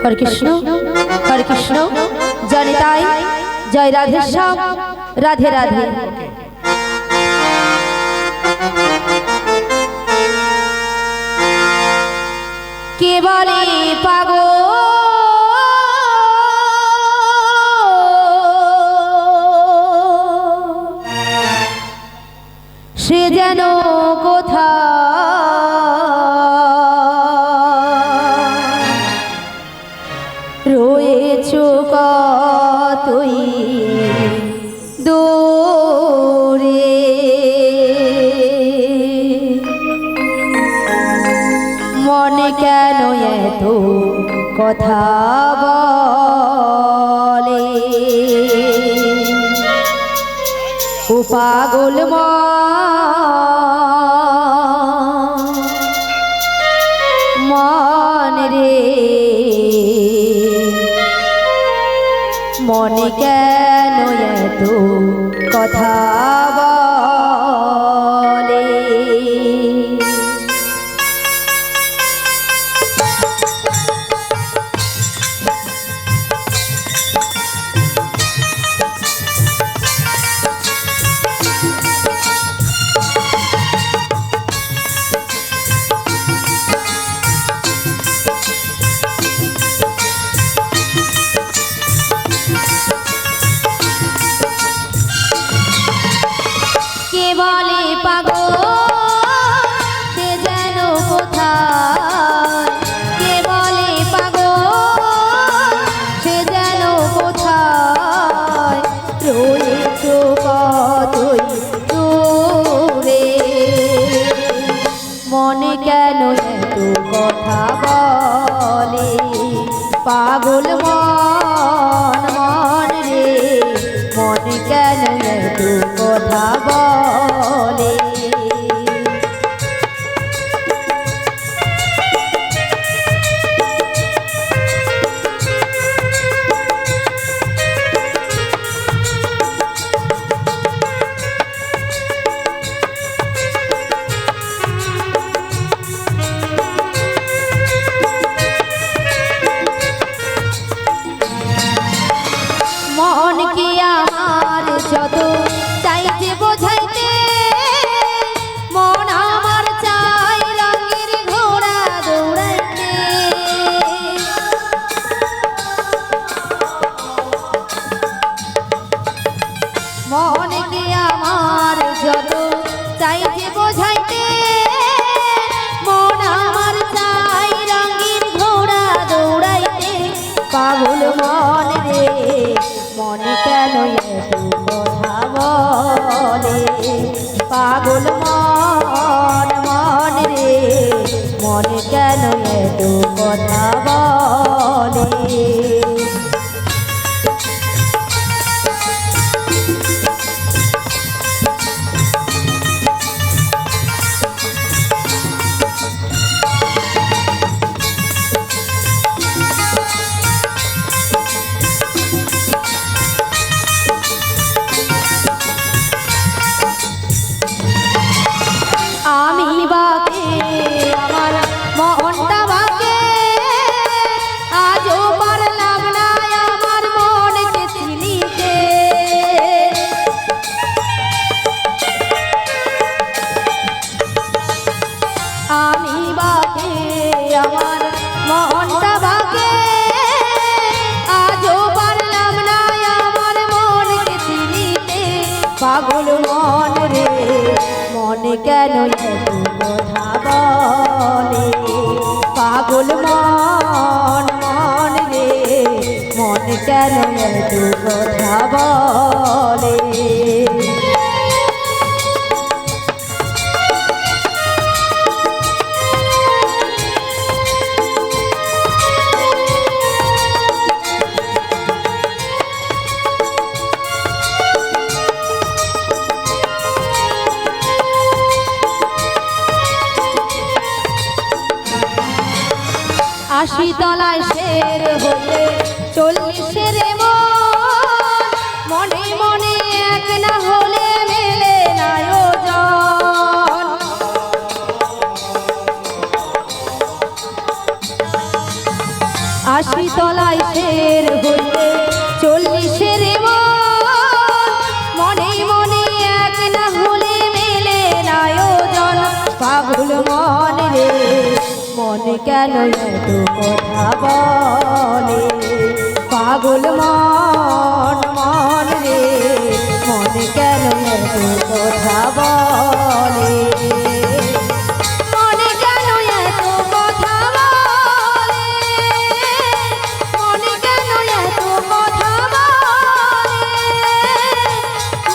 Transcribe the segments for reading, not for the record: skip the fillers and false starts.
हरे कृष्ण जनिताई जय राधे श्याम राधे राधे। के बोले पागल से जेन कोथा রয়েছো কতই দূরে মনে কেন এত কথা বলে ও পাগল মন রে মনে কেন এত কথা বলে बोले पागल से जेन कोथाय के बोले पागल से जेन कोथाय रয়েছো কতই দূরে মনে কেন এত কথা বলে পাগল মন রে মনে কেন এত কথা বলে মন কি আমার যত চাইতে বোঝাইতে মন আমার চাই রঙের ঘোড়া দৌড়াইতে মন কি আমার যত চাইতে বোঝাইতে মন আমার চাই রঙের ঘোড়া দৌড়াইতে পাগল মন রে মনে কেন এত কথা বলে পাগল মন রে মনে কেন এত কথা বলে আমি বাকে আমার মনটা বাকে আজও পারলাম না আমার মনকে চিনিতে আমি বাকে আমার মনটা বাকে আজও পারলাম না আমার মনকে চিনিতে পাগল মন রে মনে কেন এত কথা বলে পাগল মন রে মনে কেন এত কথা বলে আশি তলায় শের হলে 40 মনে মনে এক না হলে মেলে না ওজন। আশি তলায় শের হইলে 40-এর মনে মনে এক না হলে মেলে না ওজন। পাগল মন রে মন কেন এত কথা বলে, পাগল মন মন রে মন কেন এত কথা বলে, মনে কেন এত কথা বলে, মনে কেন এত কথা বলে,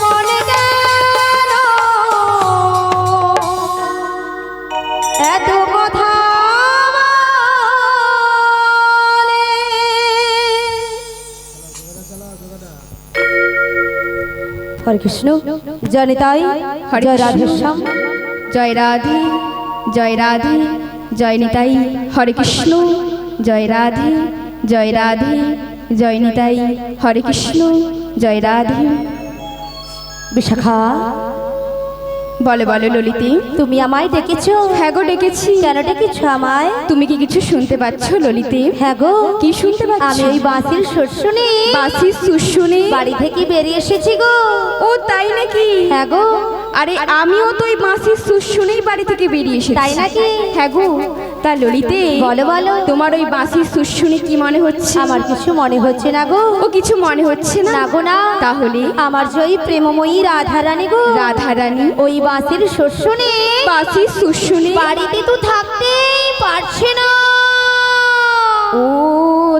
মনে কেন এত কথা বলে। হরে কৃষ্ণ, জয় নিতাই, জয় রাধেশ্যাম, জয় রাধে জয় রাধে জয় নিতাই। হরে কৃষ্ণ, জয় রাধে জয় রাধে জয় নিতাই। হরে কৃষ্ণ, জয় রাধে। বিশাখা, বলো বলো ললিতে। তুমি আমায় ডেকেছো? হ্যাঁ গো ডেকেছি। কেন ডেকেছো আমায়? তুমি কি কিছু শুনতে পাচ্ছ ললিতে? হ্যাঁ গো। কি শুনতে পাচ্ছ? আমি ওই বাঁশির সুর শুনে, বাঁশির সুর শুনে বাড়ি থেকে বেরিয়ে এসেছি গো। ও তাই নাকি? হ্যাঁ গো। আরে আমিও তো ওই বাঁশির সুর শুনেই বাড়ি থেকে বেরিয়ে এসেছি। তাই নাকি? হ্যাঁ গো। তা ললিতে বলো বলো, তোমার ওই বাঁশির সুর শুনে কি মনে হচ্ছে? আমার কিছু মনে হচ্ছে না গো। ও কিছু মনে হচ্ছে না? না গো না। তাহলে আমার যে ওই প্রেমময়ী রাধারানী গো, রাধারানী ওই বাঁশির সুর শুনে বাঁশির সুর শুনে বাড়িতে তো থাকতেই পারছে না। ও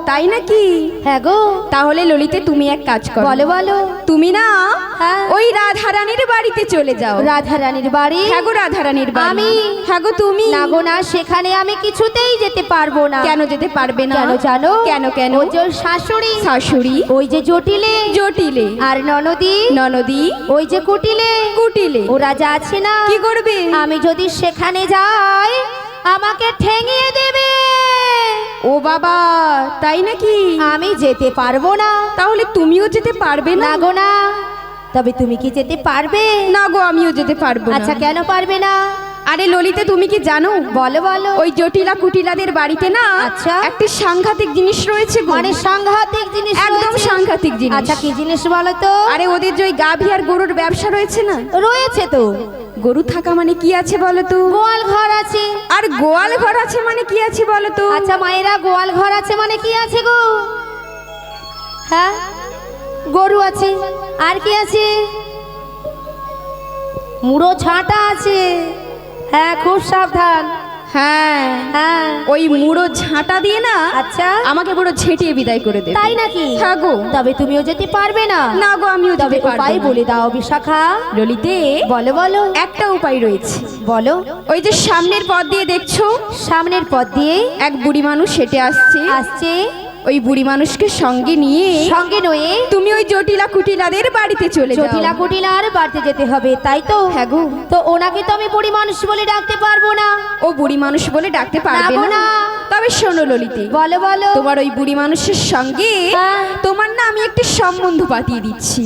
তাই নাকি? হ্যাঁ গো। তাহলে ললিতে তুমি এক কাজ করো। বলো বলো। তুমি না হ্যাঁ। ওই রাধারানীর বাড়িতে চলে যাও। রাধারানীর বাড়ি? হ্যাঁ গো রাধারানীর বাড়ি। আমি? হ্যাঁ গো তুমি। না গো না, সেখানে আমি কিছুতেই যেতে পারবো না। কেন যেতে পারবে না? কেন জানো? কেন কেন? ওই যে ওর শাশুড়ি, শাশুড়ি, ওই যে জটিলে, জটিলে, আর ননদি, ননদি, ওই যে কুটিলে, কুটিলে, ওরা যা আছে না, কি করবে? আমি যদি সেখানে যাই আমাকে ঠেঙিয়ে দেবে। ও বাবা তাই নাকি? আমি যেতে পারবো না। তাহলে তুমিও যেতে পারবে না? না গো না। তবে তুমি কি যেতে পারবে? না গো আমিও যেতে পারবো না। আচ্ছা কেন পারবে না? আরে ললিতে তুমি কি জানো? বলো বলো। ওই জটিলা কুটিলাদের বাড়িতে না আচ্ছা। একটা সাংঘাতিক জিনিস রয়েছে গো। মানে সাংঘাতিক জিনিস? একদম রয়েছে? সাংঘাতিক জিনিস। আচ্ছা কি জিনিস বলো তো? আরে ওদের যে ওই গাভী আর গরুর ব্যবসা রয়েছে না, রয়েছে তো। গরু থাকা মানে কি আছে বলো তো? গোয়াল ঘর আছে। আর গোয়াল ঘর আছে মানে কি আছে বলো তো? আচ্ছা মায়েরা, গোয়াল ঘর আছে মানে কি আছে গো? হ্যাঁ, গরু আছে। আর কি আছে? মুড়ো ছাটা আছে। হ্যাঁ, খুব সাবধান। হ্যাঁ হ্যাঁ। ওই মুড়ো ঝাঁটা দিয়ে না আচ্ছা। আমাকে পুরো ঝেঁটিয়ে বিদায় করে দেবে। তাই নাকি? হ্যাঁ গো। তবে তুমিও যেতে পারবে না? না গো আমিও তবে যেতে পারবো উপায় না। বলে দাও বিশাখা। ললিতে বলো বলো। একটা উপায় রয়েছে। বলো। ওই যে সামনের পথ দিয়ে দেখছো সামনের পথ দিয়ে এক বুড়ি মানুষ হেঁটে আসছে। আসছে। ওই বুড়ি মানুষকে সঙ্গে নিয়ে সঙ্গে নয়ে তুমি ওই জটিলা কুটিলাদের বাড়িতে চলে যাও। জটিলা কুটিলার বাড়িতে যেতে হবে, তাই তো? হ্যাঁ গো। তো ওনাকে তো আমি বুড়ি মানুষ বলে ডাকতে পারবো না। ও বুড়ি মানুষ বলে ডাকতে পারবে না গো না? না। তবে শোনো ললিতে, বলো বলো। তোমার ওই বুড়ি মানুষের সঙ্গে হ্যাঁ। তোমার না আমি একটা সম্বন্ধ পাতিয়ে দিচ্ছি।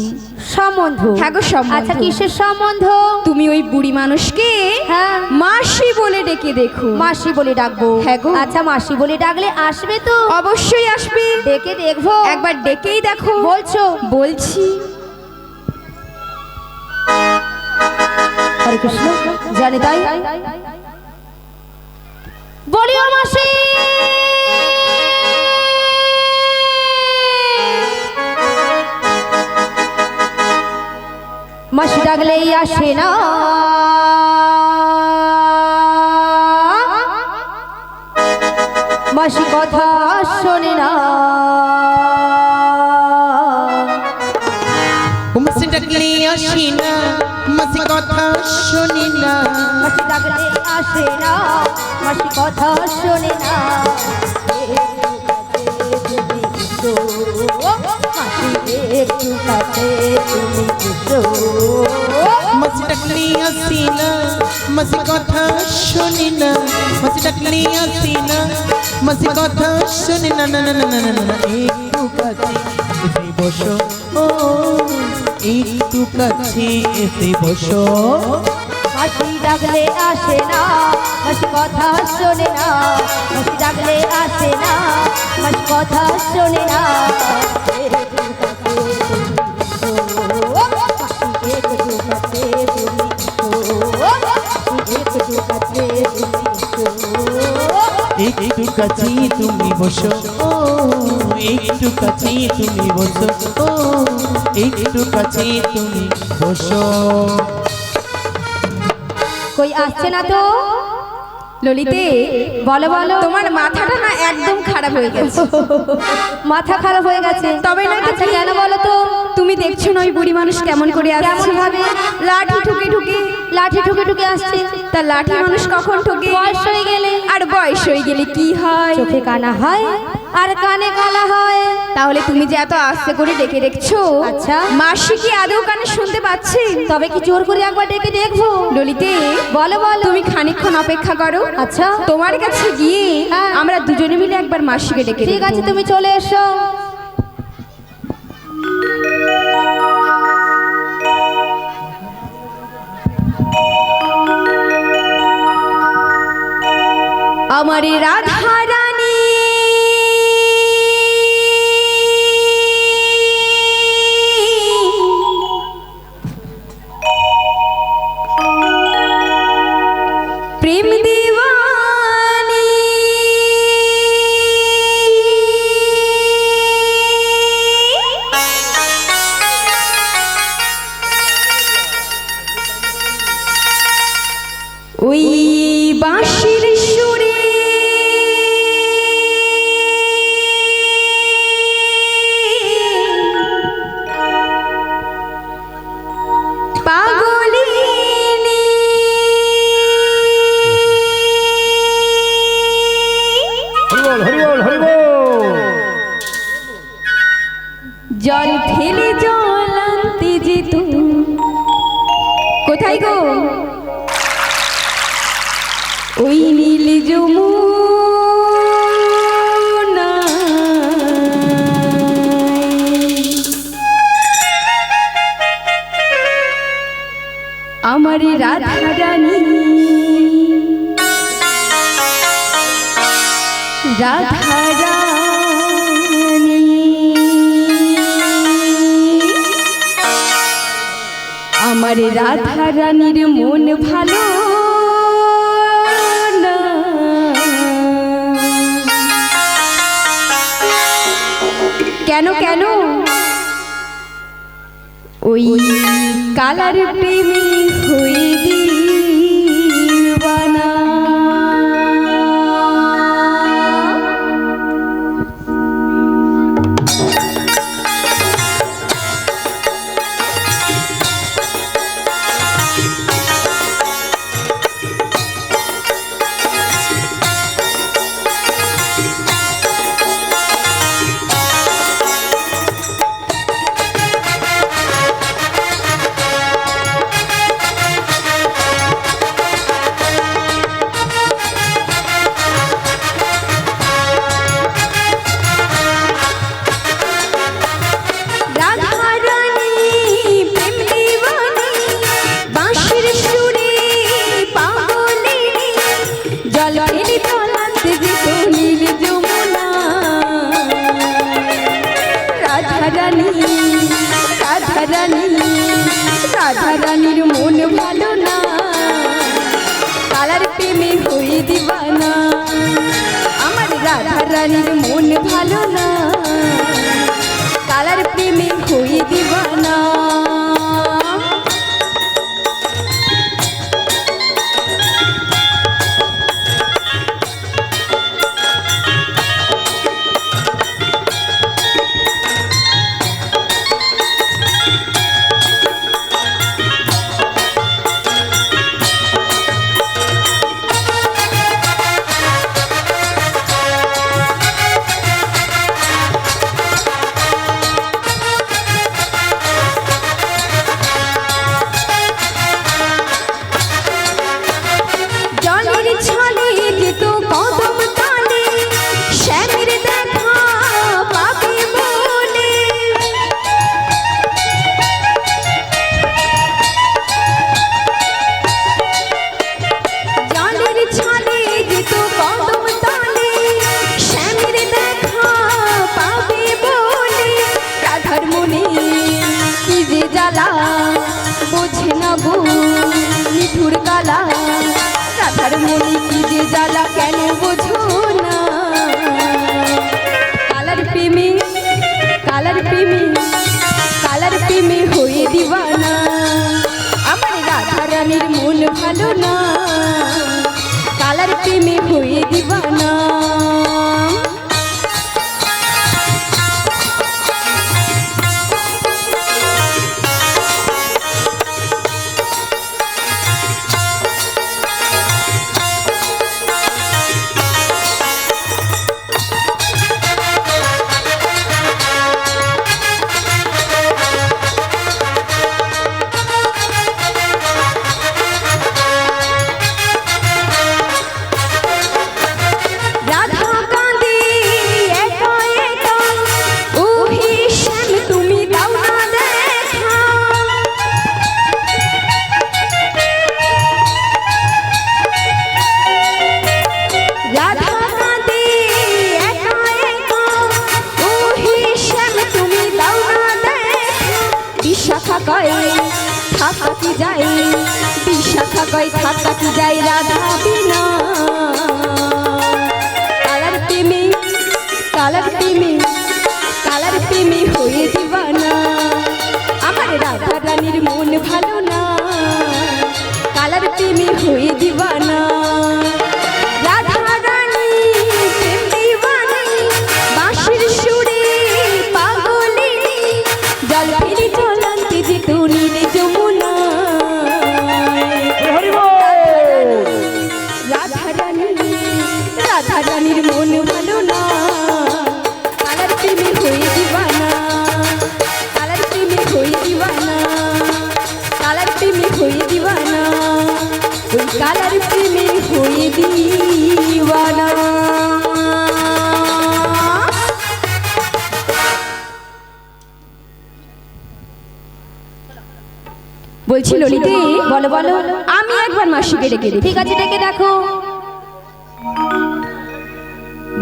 সম্বন্ধ? হ্যাঁ গো সম্বন্ধ। আচ্ছা কিসের সম্বন্ধ? তুমি ওই বুড়ি মানুষকে হ্যাঁ। মাসি বলে ডেকে দেখো। মাসি বলে ডাকবো? হ্যাঁ গো। আচ্ছা মাসি বলে ডাকলে আসবে তো? অবশ্যই আসবে। ডেকে দেখবো? একবার ডেকেই দেখো। বলছো? বলছি। হরে কৃষ্ণ, জানি তাই। বলিও মাসি। মাসি ডাকলেই আসে না, মাসি কথা শোনে না। মাসি ডাকলে আসি না, মাসি কথা শুনি না। মাসি ডাকলে আসে না, মাসি কথা শোনে না। মাসি একটু কাছে তুমি এসো। মাসি ডাকলে আসি না, মাসি কথা শুনি না। মাসি ডাকলে আসি না, মাসি কথা শুনি না। না না না না না না, একটু কাছে এসে বসো, ও একটু কাছে এসে বসো। মাসি ডাকলে আসে না, মাসি কথা শোনে না। মাসি ডাকলে আসে না, মাসি কথা কাছে তুমি বসো ও একটু কাছে তুমি বসো ও একটু কাছে তুমি বসো। কই আসছে না তো? ললিতে, বলো বলো। তোমার মাথাটা না একদম খারাপ হয়ে গেছে। মাথা খারাপ হয়ে গেছে? তবে না আচ্ছা কেন বলো তো? তুমি দেখছো না ওই বুড়ি মানুষ কেমন করে আসছে? কেমন ভাবে? লাঠি ঠুকে ঠুকে। লাঠি ঠুকে ঠুকে আসছে? তা লাঠি মানুষ কখন ঠোকে? বয়স হয়ে গেলে। আর বয়স হয়ে গেলে কি হয়? চোখে কানা হয় আর কানে কালা হয়। তাহলে তুমি যে এত আস্তে করে ডেকে দেখছো, আচ্ছা। মাসি কি আদৌ কানে শুনতে পাচ্ছে? তবে কি জোর করে একবার ডেকে দেখবো? ললিতে, বলো বলো। তুমি খানিকক্ষণ অপেক্ষা করো। আচ্ছা। তোমার কাছে গিয়ে হ্যাঁ। আমরা দুজনে মিলে একবার মাসিকে ডেকে ঠিক দেখবো। আছে, তুমি চলে এসো। আমার রাধা রানী প্রেম দিওয়ানী ওই বাঁশির সুরে পাগলিনী হরিবল হরিবল। জল ফেলে জল আনতে যেত। কোথায় গো? ওই নীল যমুনা আমার রাধা রানী রাধা রানী আমার রাধা রানীর মন ভালো না। কেন কেন? ওই কালার প্রেমী হয়ে দিবানা। রাধারানীর মন ভালো না, কালার প্রেমে হয়ে দিবানা। আমার রাধারানীর মন ভালো না, কালার প্রেমে হয়ে দিবানা। কই থাকা কি যাই রাধা বিনা কালার প্রেমী কালার প্রেমী কালার প্রেমী হয়ে দিবানা আমার রাধা রানীর মন ভালো না কালার প্রেমী হয়ে দিবানা রাধা রানী প্রেম দিবানি বাঁশির সুরে পাগলিনী জল ফিরে চলন্তি যে তুনির যমুনা হরি বল রাধা রানীর মন ভালো না কালার প্রেমী হয়ে দিবানা কালার প্রেমী হয়ে দিবানা কালার প্রেমী হয়ে দিবানা ওই কালার প্রেমী হয়ে দিবানা বলছি ললিতে বলো বলো আমি একবার মাসিকে ডেকে দিই ঠিক আছে, ডেকে দেখো।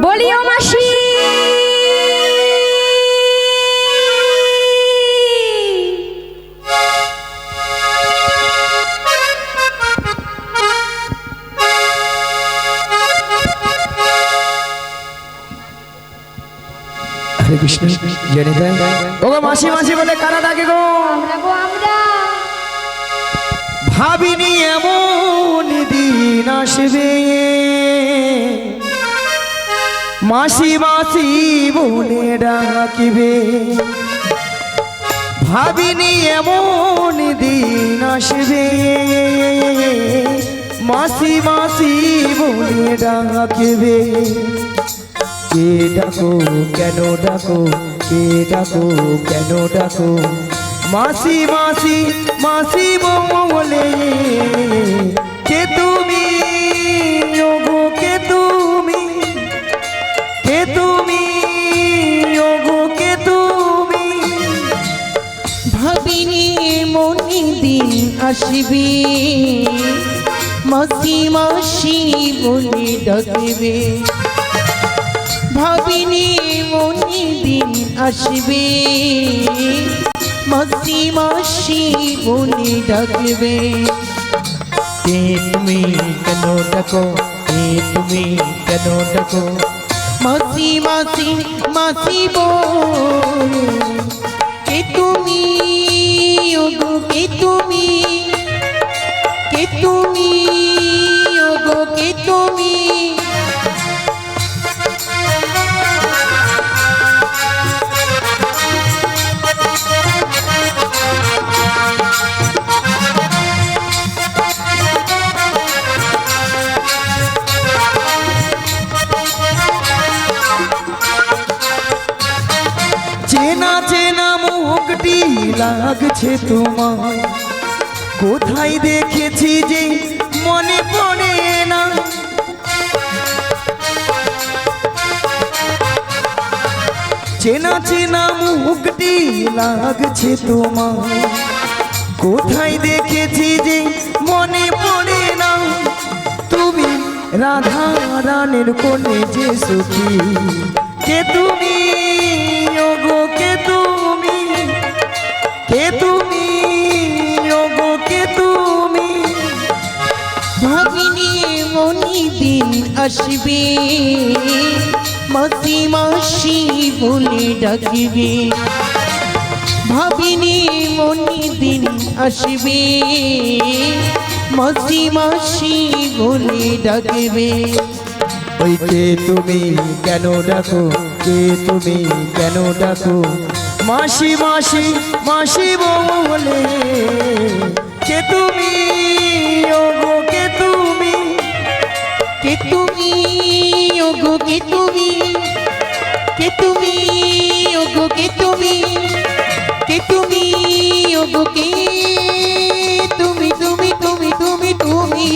বলি ও মাসি হরে কৃষ্ণ জেনে দেয় ওগো মাসি মাসি বলে কারা ডাকে গো আমরা গো আমরা ভাবিনি এমন দিন আসবে মাসি মাসি বলে ডাকিবে ভাবিনি এমন দিন আসবে মাসি মাসি বলে ডাকিবে কে ডাকো কেন ডাকো কে ডাকো কেন ডাকো মাসি মাসি মাসি বলে কে তুমি ওগো কে তুমি কে তুমি ওগো কে তুমি ভাবিনি মনি দিন আসবে মাসি মাসি বলে ডাকবে ভাবিনি মনি দিন আসবে মাসি মাসি বলে ডাকবে কে তুমি কেন ডাকো কে তুমি কেন ডাকো মাসি মাসি মাসি বলে কে তুমি ওগো কে তুমি কে তুমি ওগো কে তুমি চেনা চেনা মুখটি লাগছে তোমার কোথায় দেখেছি যে মনে পড়ে না চেনা চেনা মুখটি লাগছে তোমার কোথায় দেখেছি যে মনে পড়ে না তুমি রাধা রানীর কোণে যে সুখী কে তুমি ওগো কে তুমি কে তুমি ওগো কে তুমি ভাবিনি মনি দিন আসবে মাসি মাসি বলে ডাকবে ভাবিনি মনি দিন আসবে মাসি মাসি বলে ডাকবে ওই কে তুমি কেন ডাকো কে তুমি কেন ডাকো মাসি মাসি মাসি বলে কে তুমি ওগো কে তুমি কে তুমি ওগো কে তুমি কে তুমি ওগো কে তুমি কে তুমি ওগো কে তুমি তুমি তুমি তুমি তুমি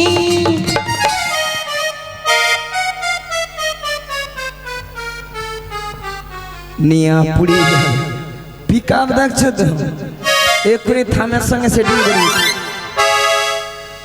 নিয়া পুরি পিক আপ দেখছো তো এক্ষুনি থামের সঙ্গে সেটিং করি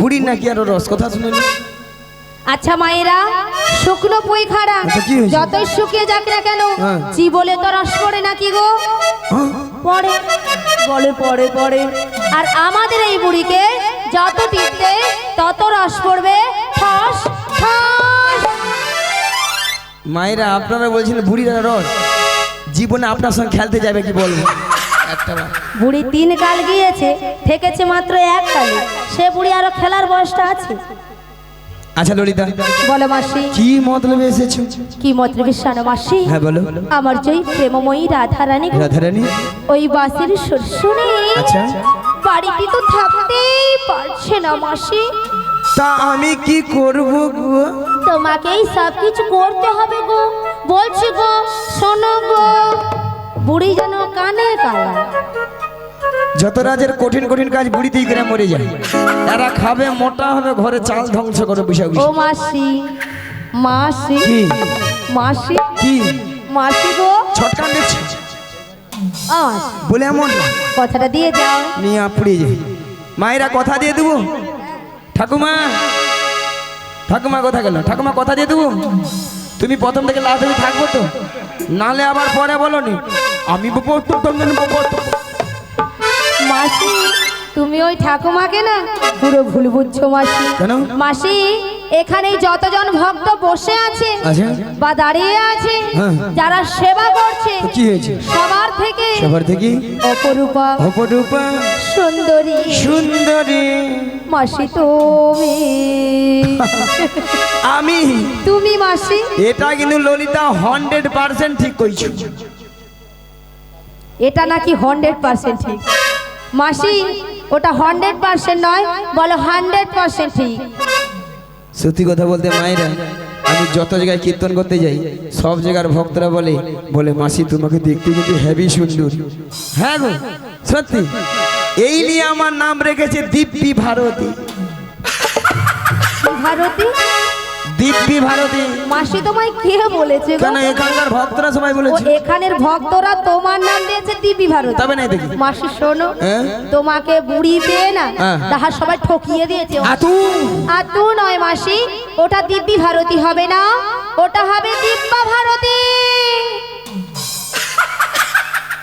বুড়ির নাকি আরো রস কথা শুনে না। আচ্ছা মায়েরা, শুকনো পুঁই খাড়া আচ্ছা, কি হয়েছে? যতই শুকিয়ে যাক না কেন, হ্যাঁ। চিবলে তো রস পড়ে নাকি গো? হ্যাঁ? পড়ে, বলে পড়ে পড়ে। আর আমাদের এই বুড়িকে যত টিপতে তত রস পড়বে, ঠস ঠস। মায়েরা আপনারা বলছেন বুড়ির রস, জীবনে আপনার সঙ্গে খেলতে যাবে কি বলবো একটা বার। বুড়ি 3 কাল গিয়েছে, থেকেছে মাত্র 1 কালে। সে বুড়ি আরো খেলার বয়সটা আছে। আচ্ছা ললিতা, বলো মাসি, কি মতলবে এসেছো? কি মতলবে শোনো মাসি। হ্যাঁ বলো। আমার যেই প্রেমময়ী রাধারানী গো, রাধারানী। ওই বাসের সুর শুনে আচ্ছা। বাড়িতে তো থাকতেই পারছে না মাসি। তা আমি কি করব গো? তোমাকেই সব কিছু করতে হবে গো। বলছি গো, শোনো গো। বুড়ি যেন কানে কালা। যত রাজের কঠিন কঠিন কাজ বুড়িতেই করে মরে যায়। এরা খাবে, মোটা হবে, ঘরে চাল ধ্বংস করে বসে ও মাসি, মাসি, কি মাসি, কি মাসি গো। ছটকান দিচ্ছে আস, বলে এমন কথাটা দিয়ে যাও। নিয়ে আপড়িয়ে যায়। মায়েরা কথা দিয়ে দেবো। ঠাকুমা, ঠাকুমা কথা গেল। ঠাকুমা কথা দিয়ে দেবো, তুমি প্রথম থেকে লাস্ট অবধি থাকবো তো, নালে আবার পরে বলো নি আমি মাসি, তুমি ওই ঠাকুমাকে না পুরো ভুল বুঝছো মাসি। কেন? মাসি, এখানেই যতজন ভক্ত বসে আছে আচ্ছা। বা দাঁড়িয়ে আছে, হ্যাঁ। যারা সেবা করছে, তো কি হয়েছে? সবার থেকে সবার থেকে অপরূপা অপরূপা সুন্দরী সুন্দরী মাসি তুমি। আমি। তুমি মাসি। এটা কিন্তু ললিতা 100% ঠিক কইছো। এটা নাকি 100% ঠিক মাসি? ওটা 100% নয়, বলো 100% ঠিক। সত্যি কথা বলতে মায়েরা, আমি যত জায়গায় কীর্তন করতে যাই, সব জায়গার ভক্তরা বলে বলে মাসি তোমাকে দেখতে কিন্তু হেভি সুন্দর। হ্যাঁ গো সত্যি। এই নিয়ে আমার নাম রেখেছে দিব্যি ভারতী। ভারতী? দিব্যি ভারতী। মাসি তোমায় কে বলেছে গো? কেন এখানকার ভক্তরা সবাই ও বলেছে। এখানের ভক্তরা তোমার নাম দিয়েছে দিব্যি ভারতী। তবে নাই দেখি। মাসি শোনো, হ্যাঁ? তোমাকে বুড়ি পেয়ে না হ্যাঁ। তাহা সবাই ঠকিয়ে দিয়েছে। আতু আতু নয় মাসি, ওটা দিব্যি ভারতী হবে না, ওটা হবে দিব্যা ভারতী।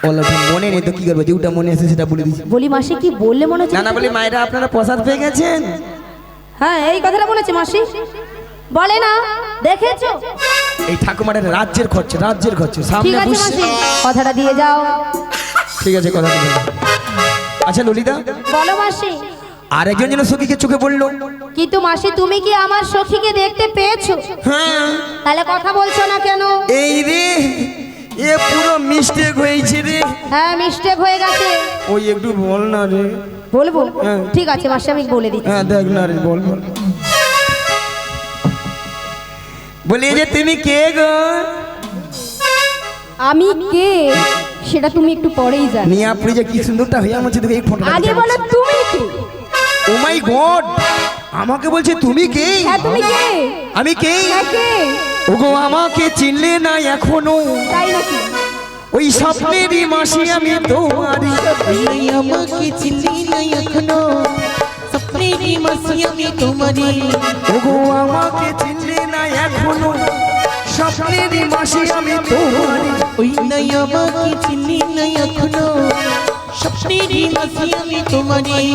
ওটা মনে নেই তো কি করবো, যেটা মনে আছে সেটা বলে দিচ্ছি। বলি মাসি, কি বললে মনে হচ্ছে? না না বলি মায়েরা আপনারা প্রসাদ পেয়ে গেছেন। হ্যাঁ, এই কথাটা বলেছে মাসি। বলে না, দেখেছো? এই ঠাকুমার রাজ্যের খরচ, রাজ্যের খরচ ঠিক সামনে আছে বুঝছে। মাসি, কথাটা দিয়ে যাও। ঠিক আছে কথা দিলাম। আচ্ছা ললিতা, বলো মাসি। আরেকজন যেন সখীকে চোখে পড়লো। কিন্তু মাসি, তুমি কি আমার সখীকে দেখতে পেয়েছো? হ্যাঁ। তাহলে কথা বলছো না কেন? এই রে, এ পুরো মিস্টেক হয়েছে রে। হ্যাঁ, মিস্টেক হয়ে গেছে। ওই একটু বল না রে। বলবো? হ্যাঁ। ঠিক আছে মাসি, আমি বলে দিচ্ছি। হ্যাঁ দেখ না রে, বল বল। বলি যে তুমি কে গো? আমি কে সেটা তুমি একটু পরেই জানো। নিয়ে আপনি যে কি সুন্দরটা হইয়া মনে দেখে এই ফটো। আগে বলো তুমি কে? ও মাই গড, আমাকে বলছে তুমি কে? হ্যাঁ তুমি কে? আমি কে? হ্যাঁ কে? ওগো আমাকে চিনলে না এখনো? তাই নাকি? ওই স্বপ্নেরই মাসি আমি তোমারই। ওই আমাকে চিনলি না এখনো, স্বপ্নেরই মাসি আমি তোমারই। ওগো আমাকে চিনলে না এখনো, স্বপ্নেরই মাসি আমি তোমারই। ওই নাই আমাকে চিনলি না এখনো, স্বপ্নেরই মাসি আমি তোমারই।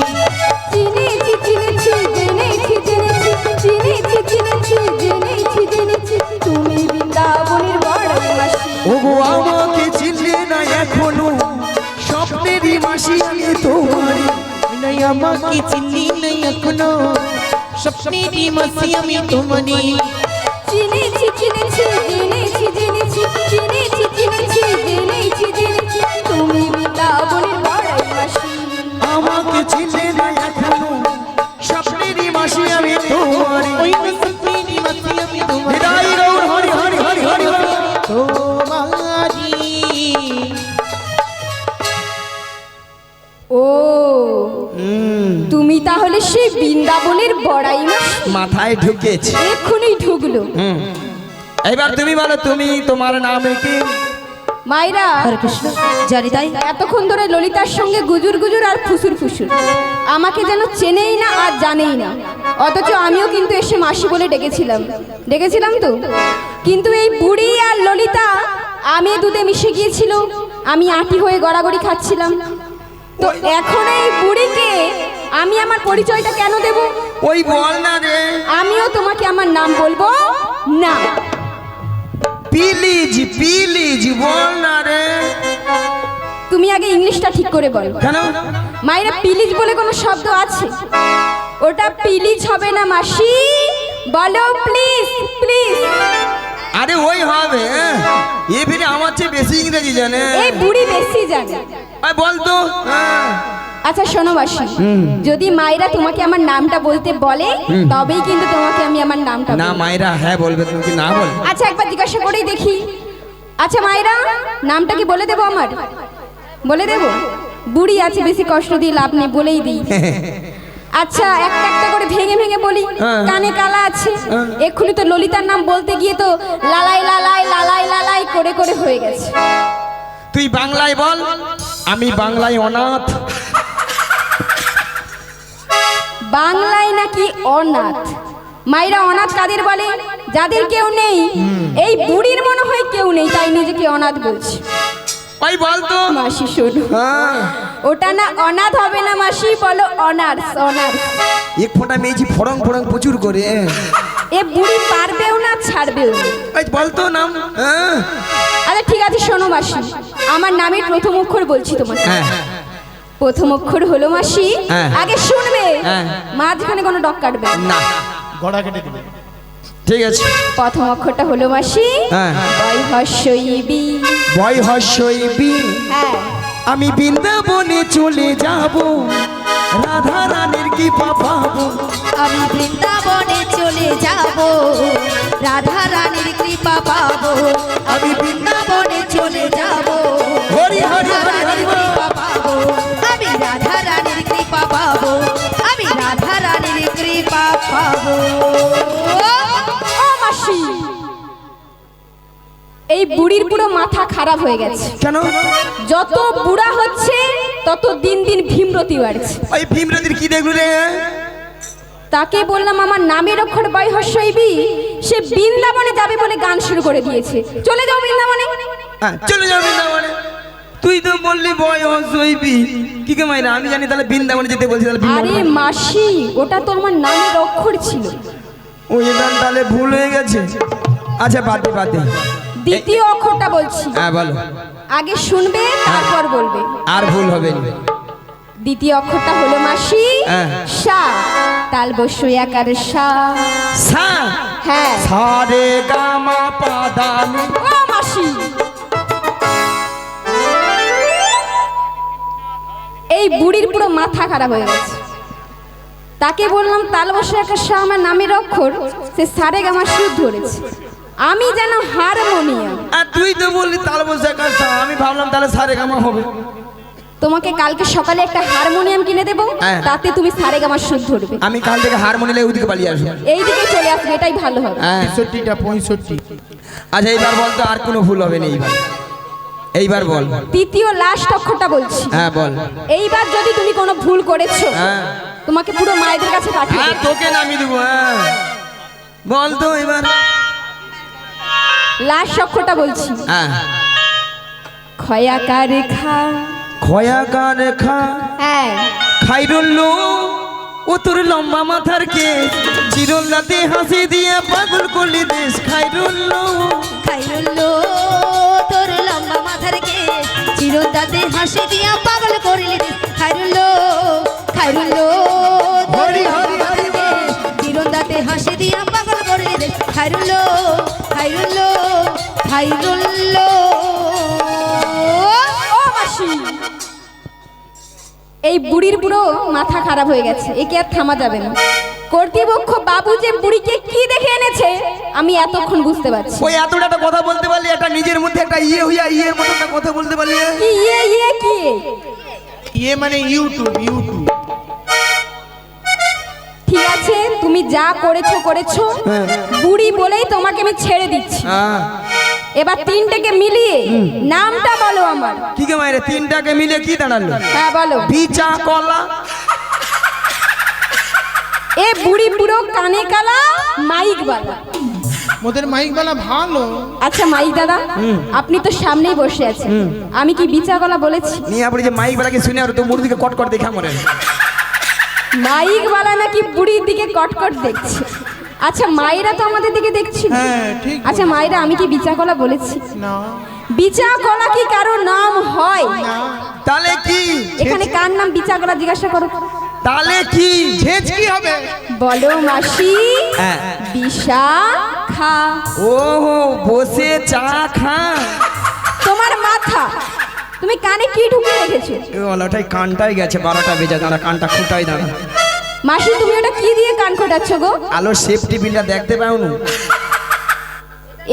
চিনেছি চিনেছি জেনেছি জেনেছি চিনেছি চিনেছি জেনেছি জেনেছি তুমি বৃন্দাবনের বড় মাসি। ওগো আমাকে চিনলে না এখনো, স্বপ্নেরই মাসি আমি তোমারই। ওই নাই আমাকে চিনলি না এখনো, স্বপ্নেরই মাসি আমি তোমারই। চিনেছি চিনেছি জেনেছি জেনেছি চিনেছি চিনেছি জেনেছি জেনেছি তুমি বৃন্দাবনের বড় মাসি। আমাকে চিনলে না এখনো, স্বপ্নেরই মাসি আমি তোমারই। ওই স্বপ্নেরই মাসি আমি তোমারই। হৃদয় গৌর হরি হরি হরি হরি হরি। তোমারই। ও তুমি তাহলে সেই বৃন্দাবনের বড়াই মাসি? মাথায় ঢুকেছে। এক্ষুনি ঢুকলো। এবার তুমি বলো, তুমি তোমার নাম কি? মায়েরা হরে কৃষ্ণ জানি তাই এতক্ষণ ধরে ললিতার সঙ্গে গুজুর গুজুর আর ফুসুর ফুসুর, আমাকে যেন চেনেই না আর জানেই না, অথচ আমিও কিন্তু এসে মাসি বলে ডেকেছিলাম তো। কিন্তু এই বুড়ি আর ললিতা আমি দুধে মিশে গিয়েছিল, আমি আঁটি হয়ে গড়াগড়ি খাচ্ছিলাম। তো এখন এই বুড়িকে আমি আমার পরিচয়টা কেন দেব? ওই বল না রে, আমিও তোমাকে আমার নাম বলবো না। প্লিজ বল না রে। তুমি আগে ইংলিশটা ঠিক করে বল। কেন? মায়েরা পিলিজ বলে কোনো শব্দ আছে? ওটা পিলিজ হবে না মাসি, বলো প্লিজ প্লিজ। আরে ওই হবে, এ ফিরে আমার চেয়ে বেশি ইংরেজি জানে। এই বুড়ি বেশি জানে। আয় বল তো। আচ্ছা শোনো মাসি, যদি মায়েরা তোমাকে আমার নামটা বলতে বলে তবেই কিন্তু তোমাকে আমি আমার নামটা না বলবো। মায়েরা হ্যাঁ বলবে, তুমি কি না বল? আচ্ছা একবার জিজ্ঞাসা করেই দেখি। আচ্ছা মায়েরা নামটা কি বলে দেবো আমার? বলে দেবো? বুড়ি আছে, বেশি কষ্ট দিয়ে লাভ নেই, বলেই দিই। আচ্ছা একটা একটা করে ভেঙে ভেঙে বলি, কানে কালা আছে। এক্ষুনি তো ললিতার নাম বলতে গিয়ে তো লালাই লালাই লালাই লালাই করে করে হয়ে গেছে। তুই বাংলায় বল, আমি বাংলায় অনাথ। বাংলায় নাকি অনাথ? মায়েরা অনাথ কাদের বলে? যাদের কেউ নেই। এই বুড়ির মনে হয় কেউ নেই, তাই নিজেকে অনাথ বলছে। ওই বল তো। মাসি শোনো, ওটা না অনাথ হবে না মাসি, বলো অনার্স। অনার্স এক ফোঁটা মেয়েছি ফড়ং প্রচুর করে। এ বুড়ি পারবেও না ছাড়বেও না। ওই বল তো নাম। আচ্ছা ঠিক আছে শোনো মাসি, আমার নামের প্রথম অক্ষর বলছি তোমাকে। হ্যাঁ প্রথম অক্ষর হলো মাসি, হ্যাঁ। আগে শুনবে, হ্যাঁ। মাঝখানে কোনো ডক কাটবে না, গড়া কেটে দিবে। ঠিক আছে। প্রথম অক্ষরটা হলো মাসি হ্যাঁ। বয় হস্যইবি। বয় হস্যইবি। হ্যাঁ আমি বৃন্দাবনে চলে যাব, রাধা রানীর কি পাবো। আমি বৃন্দাবনে চলে যাব, রাধা রানীর কৃপা পাবো। আমি বৃন্দাবনে চলে যাব, হরি হরি রাধা হরি হরি রানীর কৃপা পাবো। আমি রাধা রানীর কৃপা পাবো, আমি রাধা রানীর কৃপা পাবো। ও মাসি, এই বুড়ির পুরো মাথা খারাপ হয়ে গেছে। কেন? যত বুড়া হচ্ছে তত দিন দিন ভীমরতি বাড়ছে। ওই ভীমরতির কি দেখলু রে? তাকে বললাম আমার নামের অক্ষর বয় হস্যইবি, সে বৃন্দাবনে যাবে বলে গান শুরু করে দিয়েছে। চলে যাও বৃন্দাবনে। চলে যাও বৃন্দাবনে। তুই তো বললি বয় হস্যইবি, কি কে মাইরা? আমি জানি তাহলে বৃন্দাবনে যেতে বলছি, তাহলে আরে বৃন্দাবনে। মাসি, ওটা তো আমার নামের অক্ষর ছিল। ওই গান তাহলে ভুল হয়ে গেছে। আচ্ছা বাদে বাদে, দ্বিতীয় অক্ষরটা বলছি, হ্যাঁ বলো। আগে শুনবে তারপর বলবে। আর ভুল হবে না। দ্বিতীয় অক্ষরটা হলো মাসি হ্যাঁ। সা, তাল বসু একার সা। সা। হ্যাঁ সারে গামা পাদানি। ও মাসি, এই বুড়ির পুরো মাথা খারাপ হয়ে গেছে। তাকে বললাম তাল বসু একার সা আমার নামের অক্ষর, সে সারে গামা সুর ধরেছে। আমি যেন হারমোনিয়াম। আর তুই তো বললি তাল বসে কাজটা, আমি ভাবলাম তাহলে সারে গামা হবে। তোমাকে কালকে সকালে একটা হারমোনিয়াম কিনে দেবো, হ্যাঁ। তাতে তুমি সারে গামা সুর ধরবে। আমি কাল থেকে হারমোনিয়ামে ওইদিকে পালিয়ে আসবো। এইদিকে চলে আসবে, এটাই ভালো হবে। হ্যাঁ। 65টা 65। আচ্ছা এইবার বল তো, আর কোনো ভুল হবে না এইবার। এইবার বল। তৃতীয় লাস্ট অক্ষরটা বলছি, হ্যাঁ বল। এইবার যদি তুমি কোনো ভুল করেছো হ্যাঁ। তোমাকে পুরো মায়েদের কাছে পাঠিয়ে হ্যাঁ দেব। তোকে নামিয়ে দেবো। হ্যাঁ বল তো এবার। লাস্ট অক্ষরটা বলছি, হ্যাঁ। খয়াকার খা। খয়াকার খা। হ্যাঁ খাইরুল্লু ও তোর লম্বা মাথার কে, চিরল্লাতে হাসি দিয়ে পাগল করলি দেশ। খাইরুল্লু খাইরুল্লো তোর লম্বা মাথার কে, চিরদাতে হাসি দিয়া পাগল করিলি রে। খাইরুল্লো খাইরুল্লো হরি হরি হরি বল। চিরদাতে হাসি দিয়া পাগল করিলি রে। খাইরুল্লো খাইরুল্লো খাইরুল্লো। ও মাসি, এই বুড়ির পুরো মাথা খারাপ হয়ে গেছে, একে আর থামা যাবে না। কর্তৃপক্ষ বাবু যে বুড়িকে কি দেখে এনেছে আমি এতক্ষণ বুঝতে পারছি। ওই এতটা একটা কথা বলতে পারলি, একটা নিজের মধ্যে একটা ইয়ে হইয়া ইয়ের মতো একটা কথা বলতে পারলি। কি ইয়ে কি? ইয়ে মানে ইউটিউব। ঠিক আছে তুমি যা করেছো করেছো, বুড়ি বলেই তোমাকে আমি ছেড়ে দিচ্ছি। এবার তিনটাকে মিলিয়ে নামটা বলো আমার। কি গে মায়ের তিনটাকে মিলে কি দাঁড়ালো? হ্যাঁ বলো। বিচা কলা। এ বুড়ি বুড়ো কানে কালা মাইক বালা। মোদের মাইকবালা ভালো। আচ্ছা মাইক দাদা, আপনি তো সামনেই বসে আছেন, আমি কি বিচা গলা বলেছি? নিয়ে আপনি যে মাইক বেলাকে শুনে আর তো মুড় দিকে কট কট দেখা মরে। মাইক বালা নাকি বুড়ির দিকে কটকট দেখছে? আচ্ছা মায়েরা তো আমাদের দিকে দেখছি। হ্যাঁ ঠিক। আচ্ছা মায়েরা আমি কি বিচা গলা বলেছি? না বিচা গলা কি কারো নাম হয়? তাহলে কি? এখানে কার নাম বিচা গলা জিজ্ঞাসা করো। তাহলে কি? ছেচ কি হবে? বলো মাসি। হ্যাঁ। বিশাখা। ও বসে চা খা। তোমার মাথা, তুমি কানে কি ঢুকিয়ে রেখেছো? ওটাই কানটাই গেছে, 12টা বেজে দাঁড়া, কানটা খুঁটাই দাঁড়া। মাসি তুমি ওটা কি দিয়ে কান খোটাচ্ছ গো? আলো সেফটি পিনটা দেখতে পাও না?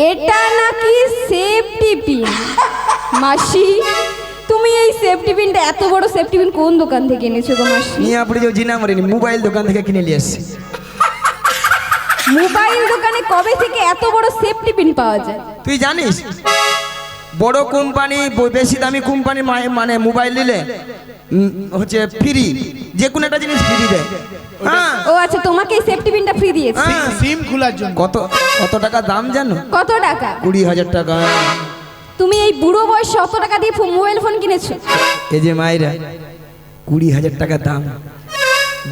এটা নাকি সেফটি পিন? মাসি তুমি এই সেফটি পিনটা, এত বড় সেফটি পিন কোন দোকান থেকে এনেছো গো মাসি? নিয়ে আপনি যে জিনা মরিনি, মোবাইল দোকান থেকে কিনে নিয়ে এসেছি। মোবাইল দোকানে কবে থেকে এত বড় সেফটি পিন পাওয়া যায়? তুই জানিস বড় কোম্পানি, বেশি দামি কোম্পানি মানে মোবাইল নিলে হচ্ছে ফ্রি, যে কোনো একটা জিনিস ফ্রি দেয়। হ্যাঁ। ও আচ্ছা, তোমাকে এই সেফটি পিনটা ফ্রি দিয়েছে? হ্যাঁ। সিম খোলার জন্য। কত কত টাকা দাম জানো? কত টাকা? 20,000 টাকা। তুমি এই বুড়ো বয়সে অত টাকা দিয়ে মোবাইল ফোন কিনেছো? এই যে মায়েরা 20,000 টাকা দাম,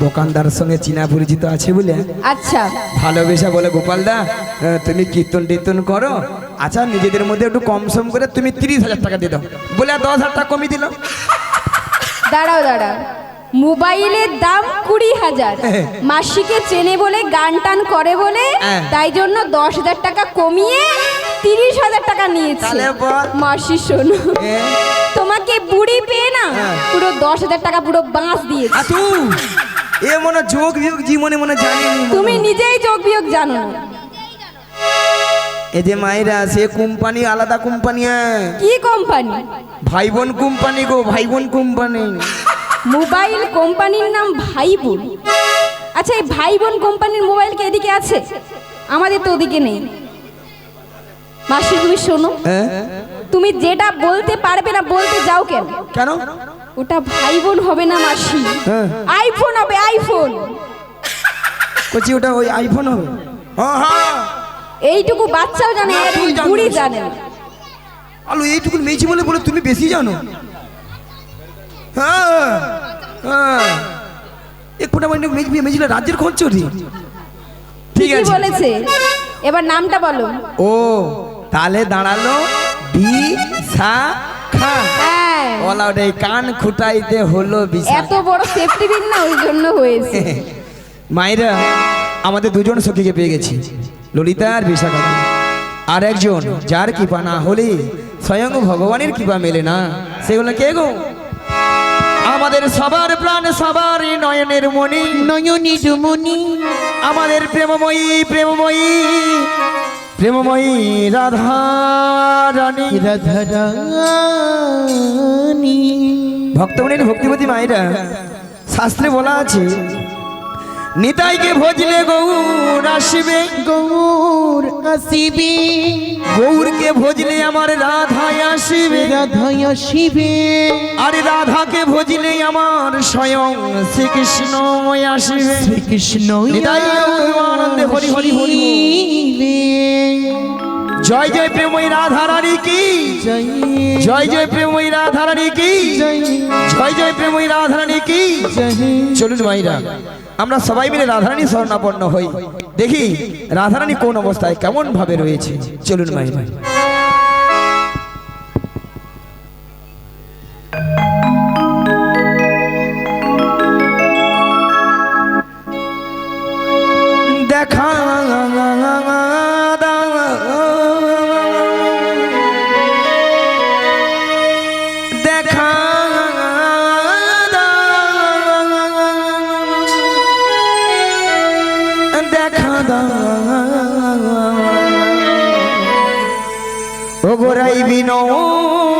দোকানদারের সঙ্গে চীনা পরিচিত আছে বলে আচ্ছা ভালোবেসে বলে, গোপালদা তুমি কীর্তন টীর্তন করো, আচ্ছা নিজেদের মধ্যে একটু কম সম করে তুমি 30,000 টাকা দিয়ে দাও বলে 10,000 টাকা কমিয়ে দিল। দাঁড়াও দাঁড়াও, মোবাইলের দাম 20,000, মাসিকে চেনে বলে গান টান করে বলে তাই জন্য 10,000 টাকা কমিয়ে 30,000 টাকা নিয়েছে। তাহলে বল। মাসি শোনো, তোমাকে বুড়ি পেয়ে না পুরো 10,000 টাকা পুরো বাঁশ দিয়েছে। তুই এ মনে যোগ বিয়োগ জীবনে মনে জানি তুমি নিজেই যোগ বিয়োগ জানো না। এই যে মায়েরা, সে কোম্পানি আলাদা কোম্পানি। কি কোম্পানি? ভাই বোন কোম্পানি গো, ভাই বোন কোম্পানি। মোবাইল কোম্পানির নাম ভাই বোন? আচ্ছা এই ভাই বোন কোম্পানির মোবাইল কি এদিকে আছে? আমাদের তো ওদিকে নেই। মাসি তুমি শোনো, তুমি যেটা বলতে পারবে না বলতে যাও কেন? কেন? ওটা ভাই বোন হবে না মাসি, আইফোন হবে, আইফোন। কচি ওটা ওই আইফোন হবে? হ্যাঁ। এইটুকু বাচ্চাও জানে, আর এই বুড়ি জানে না। আলো এইটুকু মেয়েছি বলে বলে তুমি বেশি জানো। হ্যাঁ হ্যাঁ, এক ফোটা মানে মেয়েছিল রাজ্যের খোঁজ চুরি। ঠিক ঠিকই আছে বলেছে, এবার নামটা বলো। ও তাহলে দাঁড়ালো বিশাখা। হ্যাঁ, বলা ওটাই কান খুঁটাইতে হলো বিশাখা। এত বড় সেফটি পিন না, ওই জন্য হয়েছে। মায়েরা, আমাদের দুজন সখীকে পেয়ে গেছি, ললিতা আর বিশাখা। আর একজন যার কৃপা না হলে স্বয়ং ভগবানের কৃপা মেলে না, সেগুলো কে গো? আমাদের সবার প্রাণ, সবার নয়নের মণি, নয়নী ডুমনি, আমাদের প্রেমময়ী প্রেমময়ী প্রেমময়ী রাধা রানী। রাধারানী। ভক্তমণির ভক্তিপতি মায়েরা, শাস্ত্রে বলা আছে, নিতাইকে ভজলে গৌর আসিবে, গৌর আসিবে, গৌরকে ভজলে আমার রাধায় আসিবে, রাধায় আসিবে, আর রাধাকে ভজলে আমার স্বয়ং শ্রীকৃষ্ণ আসিবে। শ্রীকৃষ্ণ নিতাই গৌর আনন্দে হরি হরি হরি। জয় জয় প্রেমময়ী রাধা রানী কি জয়, জয় জয় প্রেমময়ী রাধা রানী কি জয়, জয় জয় প্রেমময়ী রাধা রানী কি। জয়। চলুন মাইরা, আমরা সবাই মিলে রাধারানী শরণাপন্ন হই, দেখি রাধারানী কোন অবস্থায় কেমন ভাবে রয়েছে। চলুন মাইরা। দেখা দেখা দেখা ও গোরাই বিনোদিনী,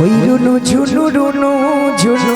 ওই রুনু ঝুনু রুনু ঝুনু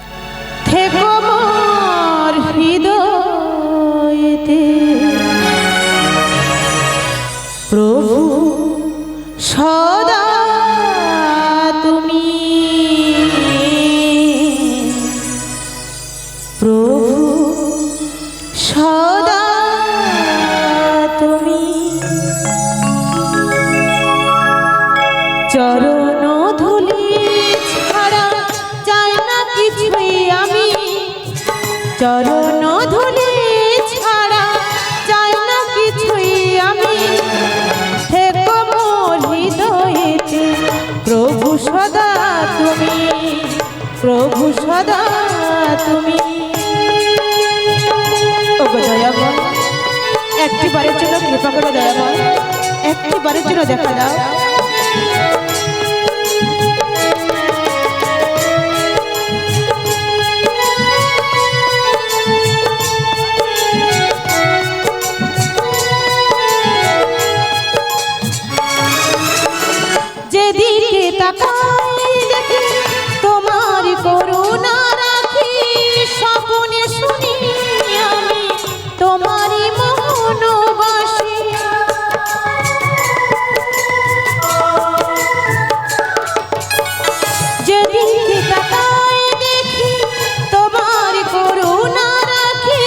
হৃদয়েতে প্রভু সদা তুমি, প্রভু সদা তুমি। চরণ ধুলি ছাড়া চাই না কিছুই আমি, চরণ ধুলি ছাড়া চাই না কিছুই আমি। থেকো মোর হৃদয়েতে প্রভু সদা তুমি, প্রভু সদা তুমি। ওগো দয়াময়, একটিবারের জন্য কৃপা করে দয়াময়, একটিবারের জন্য দেখা দাও। যেদিকে তাকাই দেখি তোমার করুণা রাখি, স্বপ্নে শুনি আমি তোমারই মৌনবাসী। যেদিকে তাকাই দেখি তোমার করুণা রাখি,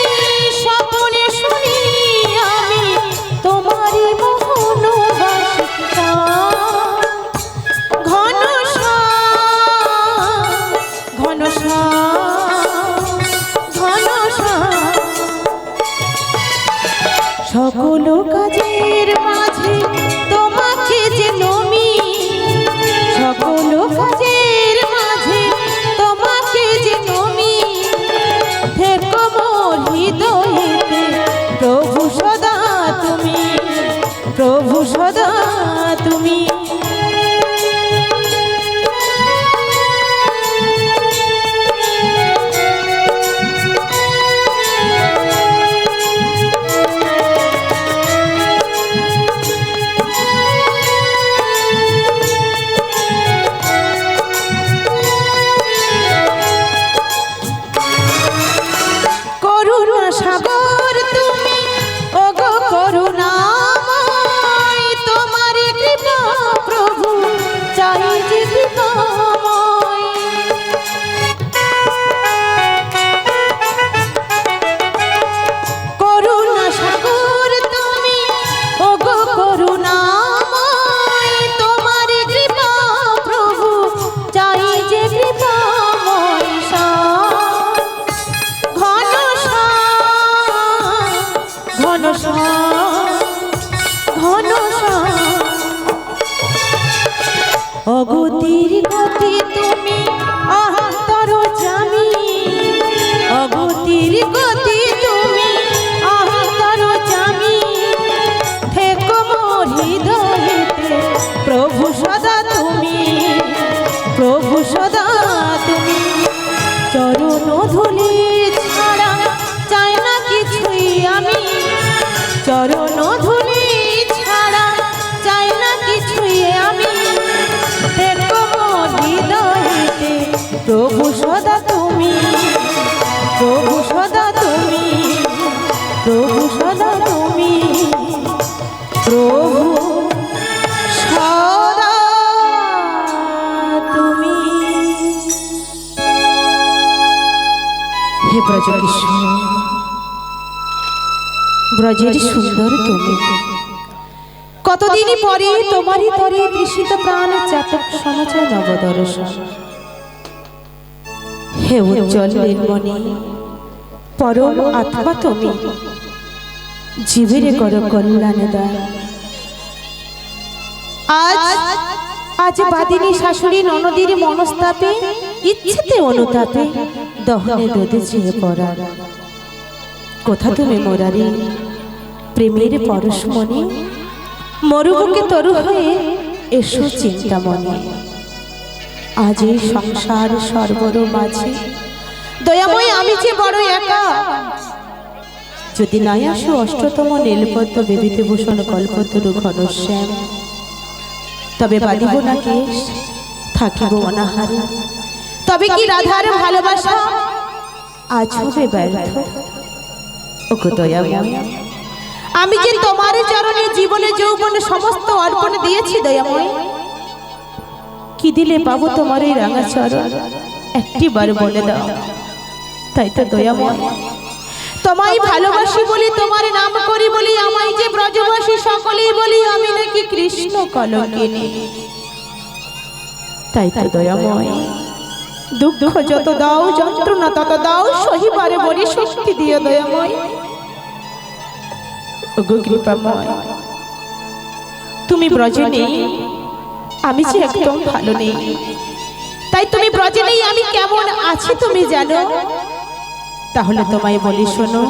স্বপ্নে শুনি আমি তোমারই মৌনবাসী। ঘন ঘন ঘন সকল কাজের মাঝে তোমাকে যে নমি, সকল কাজের মাঝে তোমাকে যে নমি। থেকো মোর হৃদয়েতে প্রভু সদা তুমি, প্রভু সদা তুমি। করুণা সাগর তুমি, ওগো করুণাময়, তোমার কৃপা প্রভু চাই যে কৃপাময়। করুণা সাগর তুমি, ওগো করুণাময়, তোমার কৃপা প্রভু চাই যে কৃপাময়। ঘন ঘন ঘন অগতির গতি তুমি অন্তর জানি, অগতির গতি তুমি অন্তর জানি। থেকো মোর হৃদয়েতে প্রভু সদা তুমি, প্রভু সদা তুমি। চরণ ধুলি ছাড়া চাই না কিছুই আমি, চরণ ধুলি ছাড়া চাই না কিছুই আমি। থেকো মোর হৃদয়েতে প্রভু সদা তুমি, প্রভু সদা তুমি, প্রভু সদা তুমি, প্রভু সদা তুমি। হে ব্রজকিশোর, ব্রজের সুন্দর তুমি, কতদিন পরে তোমারই তরে তৃষিত প্রাণ চাতক সমাচার নবদর্শন। হে উজ্জ্বল নীলমণি, পরম আত্মা তুমি, জীবের কর কল্যাণ দান। আজ বাদিনী শাশুড়ি ননদীর মনস্তাপে ইচ্ছেতে অনুতাপে দহনে দোদে চেয়ে পড়া। কোথা তুমি মোরারি প্রেমের পরশমণি, মরুবুকে তরু হয়ে এসো চিন্তামণি। আজ এই সংসার সর্বর মাঝে দয়াময় আমি যে বড় একা। যদি নাই আসো অষ্টতম নীলপদ্ম বিভূতিভূষণ কল্পতরু ঘনশ্যাম, তবে বাঁধিব না কেশ, থাকিব অনাহারে। তবে কি রাধার ভালোবাসা আজ হবে ব্যর্থ? ওগো দয়াময়, আমি যে তোমার চরণে জীবনে যৌবনে সমস্ত অর্পণ দিয়েছি দয়াময়, কি দিলে পাবো তোমার এই রাঙা চরণ একটিবার বলে দাও। তাই তো দয়াময়, তোমায় ভালোবাসি বলি, তোমার নাম করি বলি, আমায় যে ব্রজবাসী সকলেই বলি আমি নাকি কৃষ্ণ কলঙ্কিনী। তাই তো দয়াময়, দুঃখ যত দাও, যন্ত্রণা তত দাও, সহিবারে বলি শক্তি দিও দয়াময়। ওগো কৃপাময়, তুমি ব্রজে নেই, আমি যে একদম ভালো নেই। তাই তুমি ব্রজে নেই, আমি কেমন আছি তুমি জানো। তাহলে তোমায় বলি শোনো,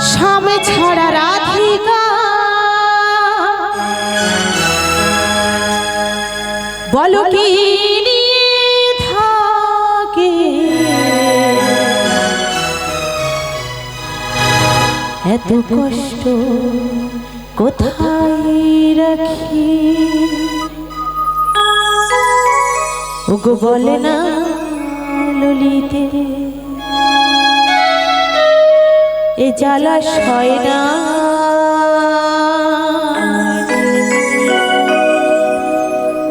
স্বামী ছাড়া রাধিকা বলো কি নিয়ে থাকে, এত কষ্ট কোথায় রাখি। ওগো বলে না ললিতে, এ জ্বালা সয় না,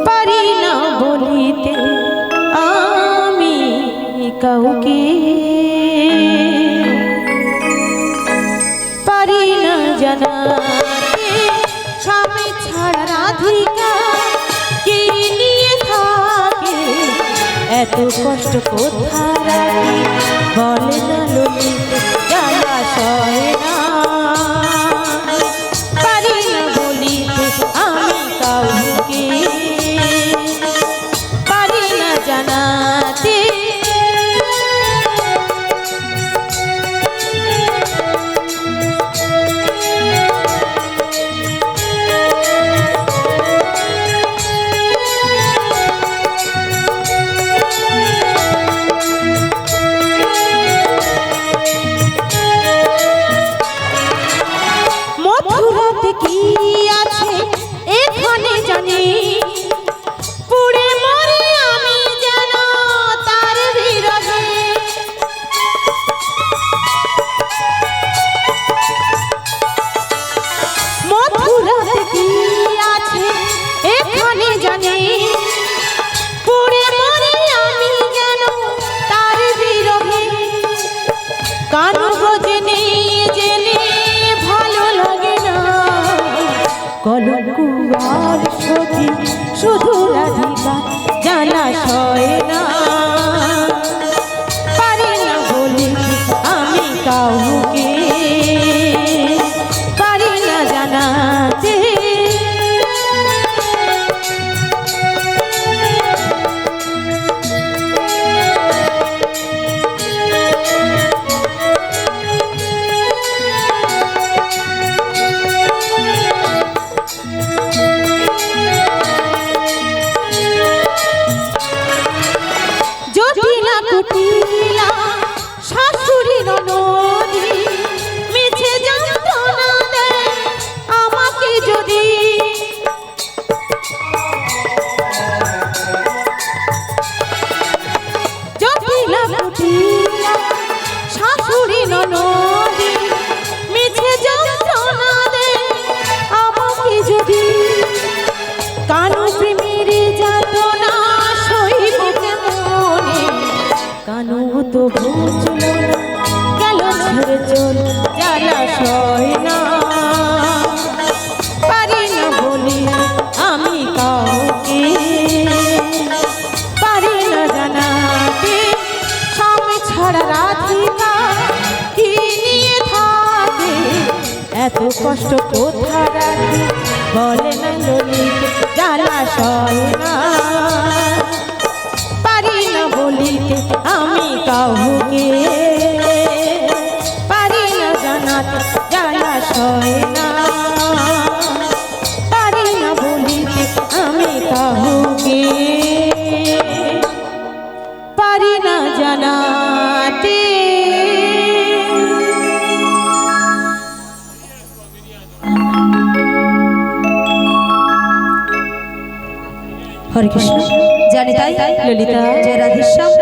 পারি না বলিতে আমি কাউকে, পারি না জানাতে স্বামী ছাড়া রাধিকা কি নিয়ে থাকে, এত কষ্ট কোথায় রাখি। বলে না ললিতে জ্বালা সয় না, পারি না বলিতে আমি কাউকে, পারি না জানাতে। মথুরাতে কি আছে এখানে জানি, পুড়ে মরে আমি যেন তার বিরহে। মথুরাতে কি আছে এখানে জানি, পুড়ে মরে আমি যেন তার বিরহে। কানু বোঝে নেই জেনে ভালো লাগে না, কলঙ্ক আর সখী শুধু রাধিকা জ্বালা সয় না, পারি না বলি আমি কাউকে, পারি না জানাতে। জটিলা কুটিলা শাশুড়ি ননদি মিছে যন্ত্রণা দেয় আমাকে যদি, জটিলা কুটিলা শাশুড়ি ননদি মিছে যন্ত্রণা দেয় আমাকে যদি, কানু প্রেমের যাতনা সইব কেমনে, কানু তো বুঝল না গেল ছেড়ে চল জ্বালা সয় না, পারি না বলি আমি কাউকে, পারি না জানাতে স্বামী ছাড়া রাধিকা কি নিয়ে থাকে, এত কষ্ট কোথায় রাখি। বলে না ললিতে জ্বালা সয় না, পারি না বলিতে আমি কাউকে, পারি না জানাতে জ্বালা সয় না, পারি না বলিতে আমি কাউকে, পারি না জানাতে। হরে কৃষ্ণ। জানি তাই ললিতা জয় রাধেশ্যাম।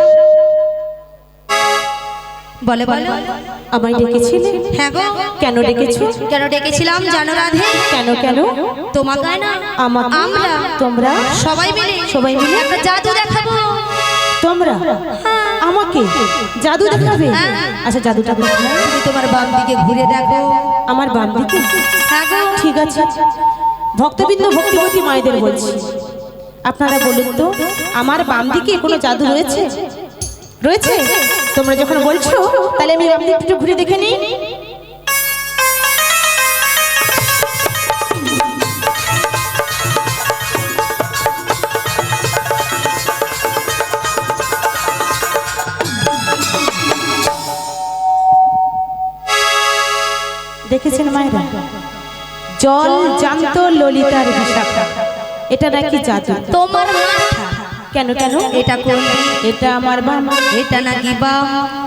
বলে বলে আমায় ডেকেছিলে? হ্যাঁ গো। কেন ডেকেছো? কেন ডেকেছিলাম জানো রাধে? কেন কেন? তোমাকে না আমাকে? আমরা তোমরা সবাই মিলে একটা জাদু দেখাবো। তোমরা আমাকে জাদু দেখাবে? হ্যাঁ। আচ্ছা জাদুটা কোথায়? তুমি তোমার বাম দিকে ঘুরে দেখো। আমার বাম দিকে? হ্যাঁ গো। ঠিক আছে, ভক্তবৃন্দ ভক্তিবতী মায়েদের বলছি, আপনারা বলুন তো আমার বাম দিকে কোনো জাদু রয়েছে? রয়েছে? তোমরা যখন বলছো তাহলে আমি বাম দিকে একটু ঘুরে দেখে নিই। দেখেছেন মায়েরা, জল জান্ত ললিতার বিশাখা, এটা নাকি জাদু। তোমার মাথা কেন কেন? এটা কোন দিক? এটা আমার বাম। এটা নাকি বাম?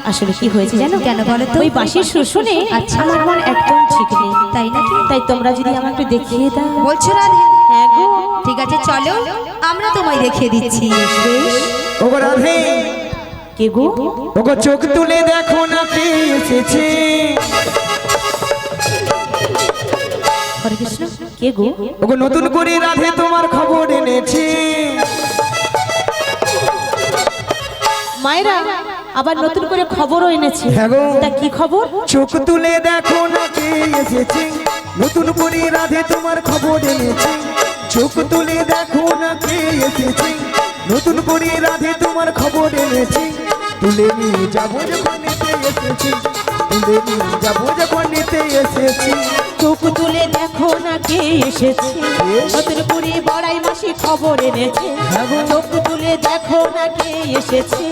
আসলে কি হয়েছে জানো? কেন বলো তো? ওই বাঁশির সুর শুনে আচ্ছা। আমার মন একদম ঠিক নেই। তাই নাকি? তাই তোমরা যদি আমাকে একটু দেখিয়ে দাও। বলছো রাধে? হ্যাঁ গো। ঠিক আছে চলো আমরা তোমায় দেখিয়ে দিচ্ছি। বেশ। ওগো রাধে, কে গো? ওগো চোখ তুলে দেখো না কে এসেছে। হরে কৃষ্ণ। কে গো? ওগো নতুন করে রাধে তোমার খবর এনেছে। মায়েরা আবার নতুন করে খবরও এনেছে। হ্যাঁ গো। তা কি খবর? চোখ তুলে দেখো না কে এসেছে, নতুন করে রাধে তোমার খবর এনেছে। চোখ তুলে দেখো না কে এসেছে, নতুন করে রাধে তোমার খবর এনেছে। তুলে নিয়ে যাবো যখন নিতে এসেছি, তুলে নিয়ে যাবো যখন নিতে এসেছি। চোখ তুলে দেখো না কে এসেছে, নতুন করে বড়াই মাসি খবর এনেছে। চোখ তুলে দেখো না কে এসেছে,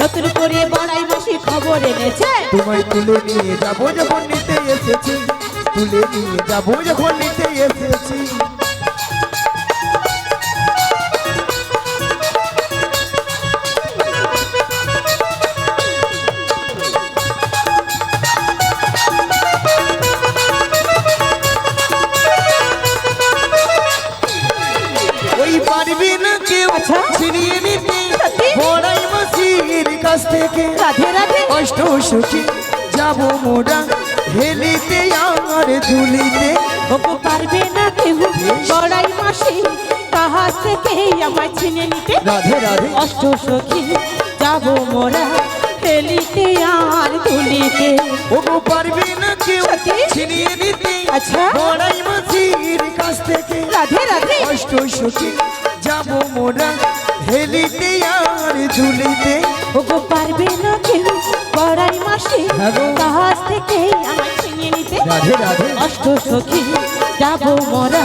নতুন করে বড়াই মাসি খবর এনেছে। তোমায় তুলে নিয়ে যাবো যখন নিতে এসেছি, তুলে নিয়ে যাবো যখন নিতে এসেছি। ওই পারবে না কেউ ছিনিয়ে নিতে বড়াই মাসির কাছ থেকে। রাধে রাধে। অষ্ট সখী যাবো মোরা হেলিতে আর ধুলিতে। ওগো পারবে না কেউ বড়াই মাসি কাহার থেকে আমায় ছিনে নিতে। রাধে রাধে। অষ্ট সখী যাব মোরা হেলিতে আর তুলিতে। ওগো পারবে না কেউ সখী? ছিনিয়ে নিতে আচ্ছা। বড়াই মাসির কাছ থেকে। রাধে রাধে। অষ্ট সখী যাবো মোরা হেলিতে আর ধুলিতে। ওগো পারবে না কেউ বড়াই মাসি হ্যাঁ গো। কাহার থেকে আমায় ছিনে নিতে। রাধে রাধে। অষ্ট সখী যাব মোরা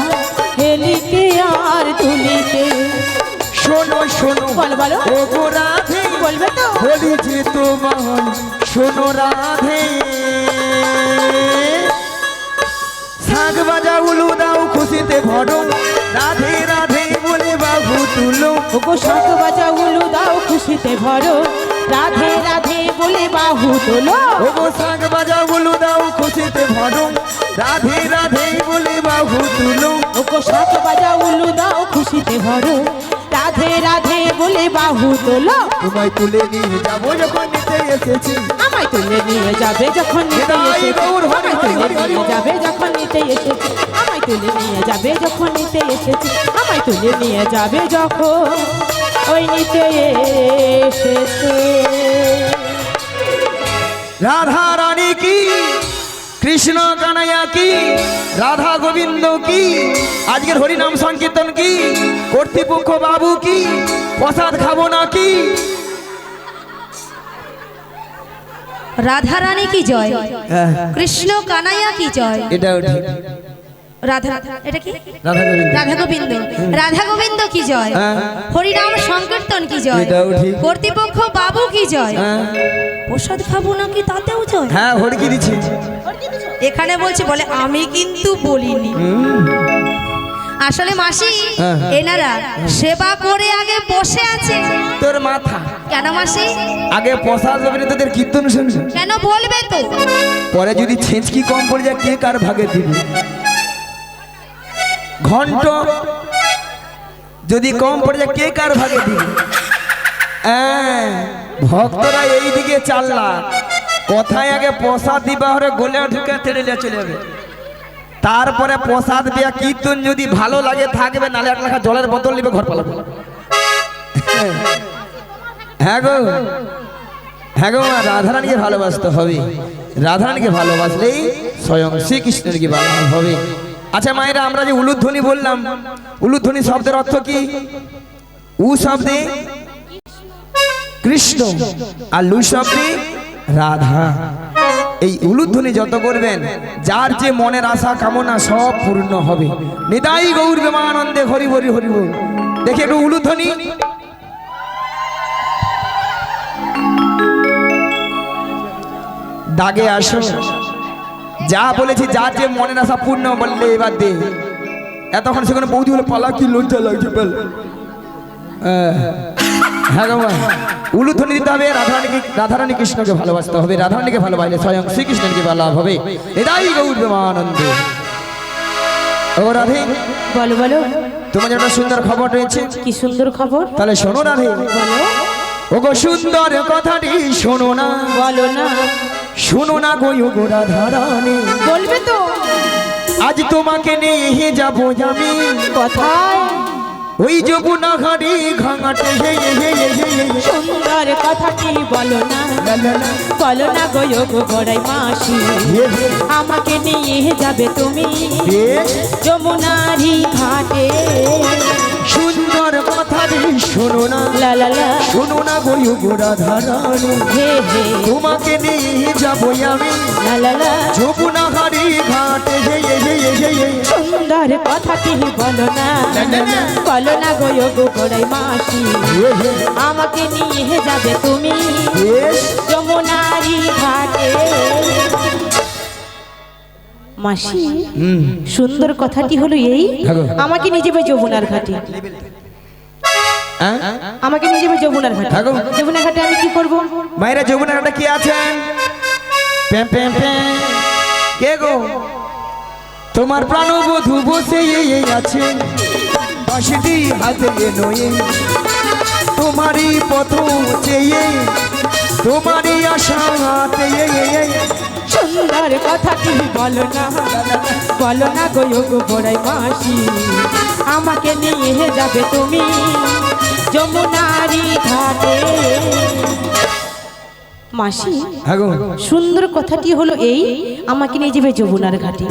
হেলিতে আর তুলিতে। শোনো শোনো বলো, বলো। ওগো রাধে, বলবে তো? বলি যে তোমার শোনো রাধে। শাক বাজা উলু দাও খুশিতে ভরো, রাধে রাধে বলে বাহু তুলো। ওগো শঙ্খ বাজা উলু দাও খুশিতে ভরো, রাধে রাধে বলে বাহু তোলো। ওগো শাক বাজা উলু দাও খুশিতে ভরো, রাধে রাধে বলে বাহু তুলো। ওগো শঙ্খ বাজা উলু দাও খুশিতে ভরো, রাধে রাধে বলে বাহু তোলো। তোমায় তুলে নিয়ে যাবো যখন নিতে এসেছি। আমায় তুলে নিয়ে যাবে যখন নিতে এসেছি, আমায় তুলে নিয়ে যাবে যখন নিতে এসেছি, আমায় তুলে নিয়ে যাবে যখন নিতে এসেছি, আমায় তুলে নিয়ে যাবে যখন ওই নিতে এসেছে। রাধা রানী কি, কৃষ্ণ কানাইয়া কি, রাধা গোবিন্দ কি, আজকের হরিনাম সংকীর্তন কি, কর্তৃপক্ষ বাবু কি, প্রসাদ খাবো না কি। রাধা রানী কি জয়, কৃষ্ণ কানাইয়া কি জয়। এটাও ঠিক। রাধা এটা কি? রাধা গোবিন্দ। রাধা গোবিন্দ, রাধা গোবিন্দ কি জয়। হ্যাঁ। হরিনাম সংকীর্তন কি জয়। এটাও ঠিক। কর্তৃপক্ষ বাবু কি জয়। হ্যাঁ প্রসাদ খাবো নাকি তাতেও জয়। হ্যাঁ হড়কি দিচ্ছি। এখানে বলছে বলে আমি কিন্তু বলিনি। আসলে মাসি হ্যাঁ। এনারা সেবা করে আগে বসে আছে। তোর মাথা কেন মাসি? আগে প্রসাদ হবে না তোদের কীর্তন শুনছে, কেন বলবে তো? পরে যদি ছেঁচকি কম পড়ে যায় কে কার ভাগে দিবে। ঘন্ট যদি কম পড়ে যায় কে কার ভাগে দিবে। ভক্তরা এইদিকে 4 লাখ, কথায় আগে প্রসাদ দিবা হরে গোলে ঢুকে তেড়ে নিয়ে চলে যাবে, তারপরে প্রসাদ দিয়া কীর্তন যদি ভালো লাগে থাকবে, নালে 1 লাখ জলের বোতল নিবে ঘর পালাবে। হ্যাঁ গো, হ্যাঁ গো মা, রাধারানীকে ভালোবাসতে হবে। রাধারানীকে ভালোবাসলেই স্বয়ং শ্রীকৃষ্ণের কি ভালোবাসা হবে। আচ্ছা মায়েরা, আমরা যে উলুধ্বনি বললাম, উলুধ্বনি শব্দের অর্থ কি? উ শব্দে কৃষ্ণ আর লু শব্দে রাধা। এই উলুধ্বনি যত করবেন, যার যে মনের আশা কামনা সব পূর্ণ হবে। নিতাই গৌর প্রেমানন্দে হরি হরি হরি বল। দেখি একটু উলুধ্বনি। দাগে আসো, যা বলেছি যার যে মনের আশা পূর্ণ বললে এবার দে। এতক্ষণ সেখানে বৌদি বলে পালা, কি লজ্জা লাগছে পেল। হ্যাঁ গো মা, উলুধ্বনি দিতে হবে। রাধারানী কৃষ্ণকে ভালোবাসতে হবে। রাধারানীকে ভালোবাসলে স্বয়ং শ্রীকৃষ্ণকে ভালো হবে। এটাই গৌর প্রেমানন্দে। ও রাধে, বলো বলো, তোমার একটা সুন্দর খবর রয়েছে। কি সুন্দর খবর? তাহলে শোনো রাধে। বলো। ওগো সুন্দর কথাটি শোনো না, বলো না। শোনো না গো গো রাধারানী, বলবে তো। আজ তোমাকে নিয়ে যাবো আমি কোথায়? ওই যমুনা ঘাটে ঘাটে। সুন্দর কথাটি বলো না, বলো না গো গো গড়াই মাসি, আমাকে নিয়ে যাবে তুমি যমুনারি ঘাটে। সুন্দর কথাটি শোনো না, লা লা লা, শোনো না গো গো রাধারানী, হে হে, তোমাকে নিয়ে যাবো আমি লা লা লা। যমুনা ঘাটে। সুন্দর কথাটি বলো না, বলো না গো গো গড়াই মাসি, আমাকে নিয়ে যাবে তুমি যমুনারি ঘাটে। মাসি, সুন্দর কথাটি হলো এই, আমাকে নিয়ে যাবে যমুনার ঘাটে। আমাকে নিয়ে যাবে যমুনার ঘাটে। যমুনার ঘাটে আমি কি করব? মায়েরা যমুনা ঘাটে কি আছেন? প্যাম প্যাম প্যাম। কে গো? তোমার প্রাণবধূ বসে আছে, বাঁশিটি হাতে নয়ে, তোমারই পথ চেয়ে, তোমারই আশা হাতে। সুন্দর কথাটি বলো না, বলো না গো গো বড়াই মাসি, আমাকে নিয়ে যাবে তুমি যমুনারি ঘাটে। মাসি, সুন্দর কথাটি হলো এই, আমাকে নিয়ে যাবে যমুনার ঘাটে।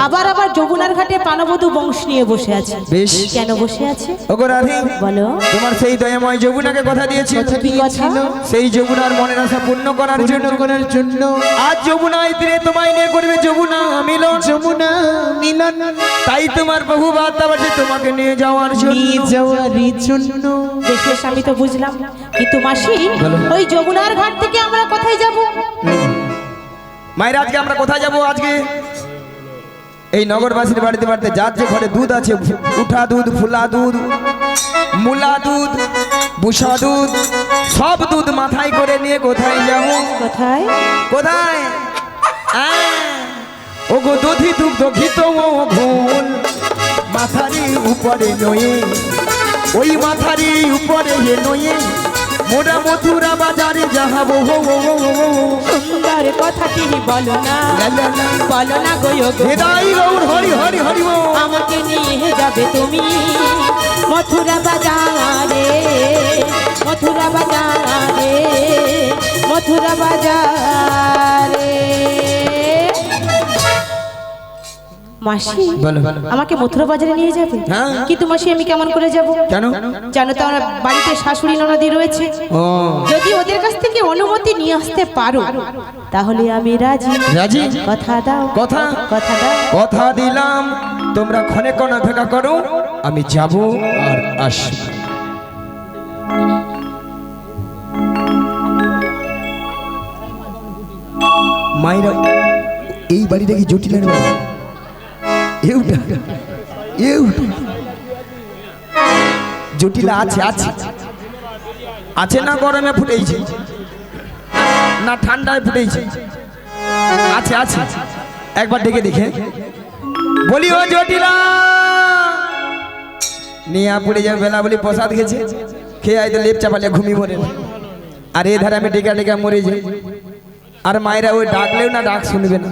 আবার আবার যমুনার ঘাটে প্রাণবধূ বংশ নিয়ে বসে আছে। বেশ, কেন বসে আছে? ওগো রাধে, বলো। তোমার সেই দয়াময় যমুনাকে কথা দিয়েছি, কি কথা? সেই যমুনার মনের আশা পূর্ণ করার জন্য আজ যমুনায় তীরে তোমায় নিয়ে করবে যমুনা মিলন। যমুনা মিলন, তাই তোমার বহু বার্তা বাজে তোমাকে নিয়ে যাওয়ার জন্য। বেশ, আমি তো বুঝলাম, কিন্তু মাসি ওই যমুনার ঘাট থেকে আমরা কোথায় যাব? মায়ের আজকে আমরা কোথায় যাব? আজকে এই নগরবাসীর বাড়িতে বাড়িতে যার যে ঘরে দুধ আছে, উঠা দুধ, ফুলা দুধ, মুলা দুধ, বুসা দুধ, সব দুধ মাথায় করে নিয়ে কোথায় যাব? কোথায়? কোথায়? ও গো দধি দুগ্ধ ঘিত ও ঘোল, মাথারি উপরে নয়ে, ওই মাথারি উপরে নয়ে, মোরা মথুরা বাজারে যাবো। সুন্দর কথাটি বলো না, বলো না গো হৃদয় গৌর হরি হরি হরি বল। আমাকে নিয়ে যাবে তুমি মথুরা বাজারে, মথুরা বাজারে, মথুরা বাজারে। মাসি, আমাকে মথুরা বাজারে নিয়ে যাবে? কিন্তু মাসি আমি কেমন করে যাব? কেন? জানো তো আমার বাড়িতে শাশুড়ি ননদি রয়েছে, যদি ওদের কাছ থেকে অনুমতি নিয়ে আসতে পারো তাহলে আমি রাজি। রাজি? কথা দাও। কথা? কথা দাও। কথা দিলাম, তোমরা ক্ষণে ক্ষণে অপেক্ষা করো, আমি যাব আর আসব। মায়েরা, এই বাড়িটা কি জটিলের বাড়ি? জটিলা আছে আছে আছে না? গরমে ফুটেছে না ঠান্ডায় ফুটেছে? আছে আছে, একবার ডেকে দেখে বলি, ও জটিলা, নিয়া পড়ে যাবে। বেলা বলি প্রসাদ খেয়েছে, খেয়ে আইতে লেপ চাপালে ঘুমিয়ে মরে, আর এই ধারে আমি ডেকা ডেকা মরে যাই। আর মায়েরা ওই ডাকলেও না ডাক শুনবে না,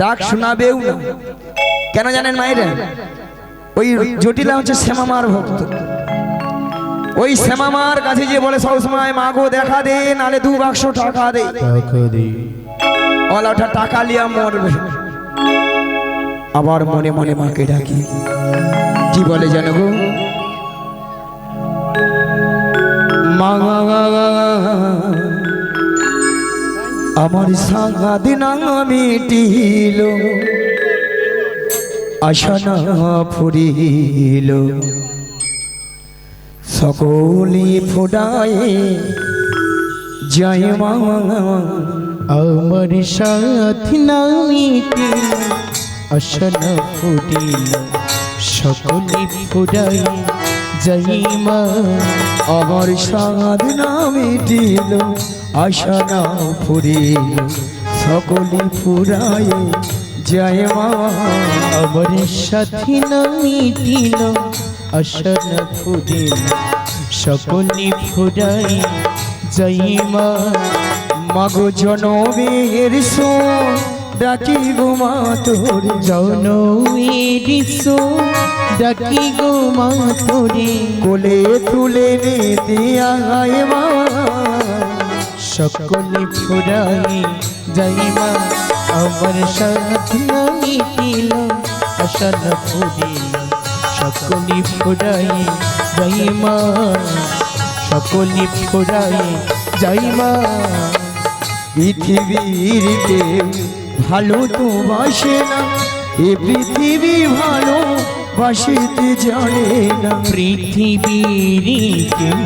ডাক শোনাবেও না। কেন জানেন মায়েরা? ওই জটিলা হচ্ছে শ্যামামার ভক্ত। ওই শ্যামামার কাছে যে বলে সবসময় মা গো দেখা দে, নালে 2 বাক্স টাকা দে। ওটা টাকা লিয়া মরবে। আবার মনে মনে মাকে ডাকি, কি বলে জানো গো? মা আমার সাঙ্গা দিন মিটিল, আশা না ফুরিল, সকলি ফোড়ায় জয় মা। আমার সাথী না মিটিল, আশা না ফুটিল, সকলে ফুরাই যাই মা। আমার সাধ না মিটিল, আশা না ফুরিল, সকলি ফুরায় জয় মা। আমার সাথী না মিটিল, আশা না ফুটিল, সকলে ফুরাই যাই মা। মাগো জনমের সো ডাকি গো মা তোর, জনমের সো ডাকি গো মা তোরে, কোলে তুলে নিতে আয় মা। সকলে ফুরাই যাই মা। আমার সাথী না মিটিল, আশা না ফুরিল, সকলে ফুরাই যাই মা। সকলে ফুরাই যাই মা। পৃথিবীর কেউ ভালো তো বাসে না, এ পৃথিবী ভালো বাসিতে জানে না। পৃথিবীর কেউ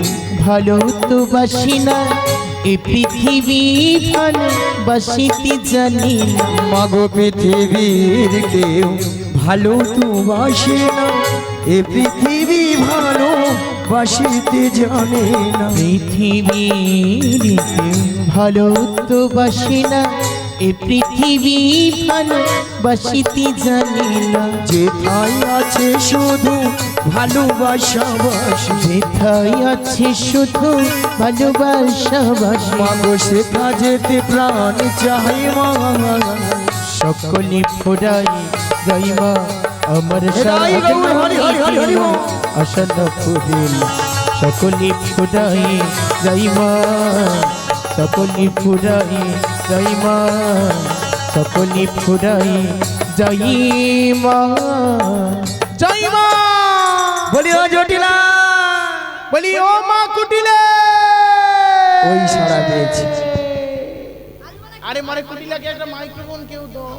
ভালো তো বাসি না, এ পৃথিবী ভালো বাসিতে জানি না। মাগো পৃথিবীর কেউ ভালো তো বাসে না, এ পৃথিবী ভালো বাসিতে জানে না। পৃথিবীর কেউ ভালো তো বাসি না, এ পৃথিবী ভালো বাসিতে জানি না। যেথায় আছে শুধু ভালোবাসা বাসি, যেথায় আছে শুধু ভালোবাসা বাসি, মাগো সেথা যেতে প্রাণ চাই মা। সকলে ফোড়াই যাই মা। আমার হরি গৌর, হরি হরি হরি হরি বল। আশা না ফুরিল, সকলে ফোড়াই যাই মা। সকলে ফুরাই যাই মা। সকলে ফুরাই যাই মা। যাই মা। বলি ও জটিলা, বলি ও মা কুটিলে। ওই সারা পেয়েছি। আরে মারে কুটিলাকে একটা মাইক্রোফোন কেউ দাও।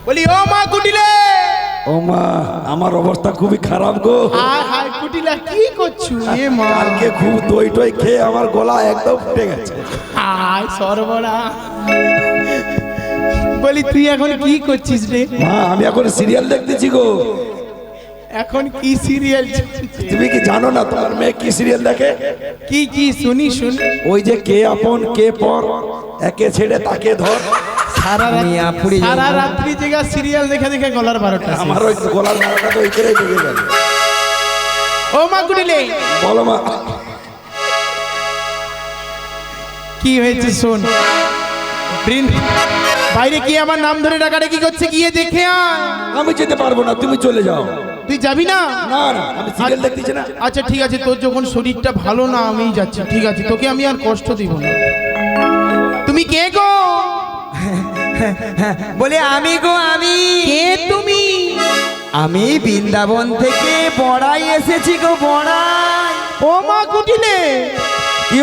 বলি ও মা কুটিলে। ও মা, আমার অবস্থা খুবই খারাপ গো। হায় হায় কুটিলা কি করছো? এ মা, কালকে খুব দই টই খেয়ে আমার গলা একদম ফুটে গেছে। হায় সর্বনা। বলি তুই এখন কি করছিস রে? মা, আমি এখন সিরিয়াল দেখতেছি গো। এখন কি সিরিয়াল? তুমি কি জানো না তোমার মেয়ে কি সিরিয়াল দেখে? কি কি শুনি শুন। ওই যে কে আপন কে পর, একে ছেড়ে তাকে ধর। সারা রাত্রি জেগা সিরিয়াল দেখে দেখে গলার 12টা। আমার ওই গলার মারাটা তো ওই করেই ঢুকে গেল। ও মা কুটিলে, বলো মা। কি হয়েছে শোন। বাইরে কি আমার নাম ধরে ডাকাডাকি করছে, গিয়ে দেখে আয়। আমি যেতে পারবো না, তুমি চলে যাও। তুই যাবি না? না না, আমি সিরিয়াল দেখতেছি না। আচ্ছা ঠিক আছে, তোর যখন শরীরটা ভালো না, আমি যাচ্ছি। ঠিক আছে, তোকে আমি আর কষ্ট দিব না। তুমি কে গো? বলে আমি গো আমি। কে তুমি? আমি বৃন্দাবন থেকে বড়াই এসেছি গো, বড়াই। ও মা কুটিলে, কি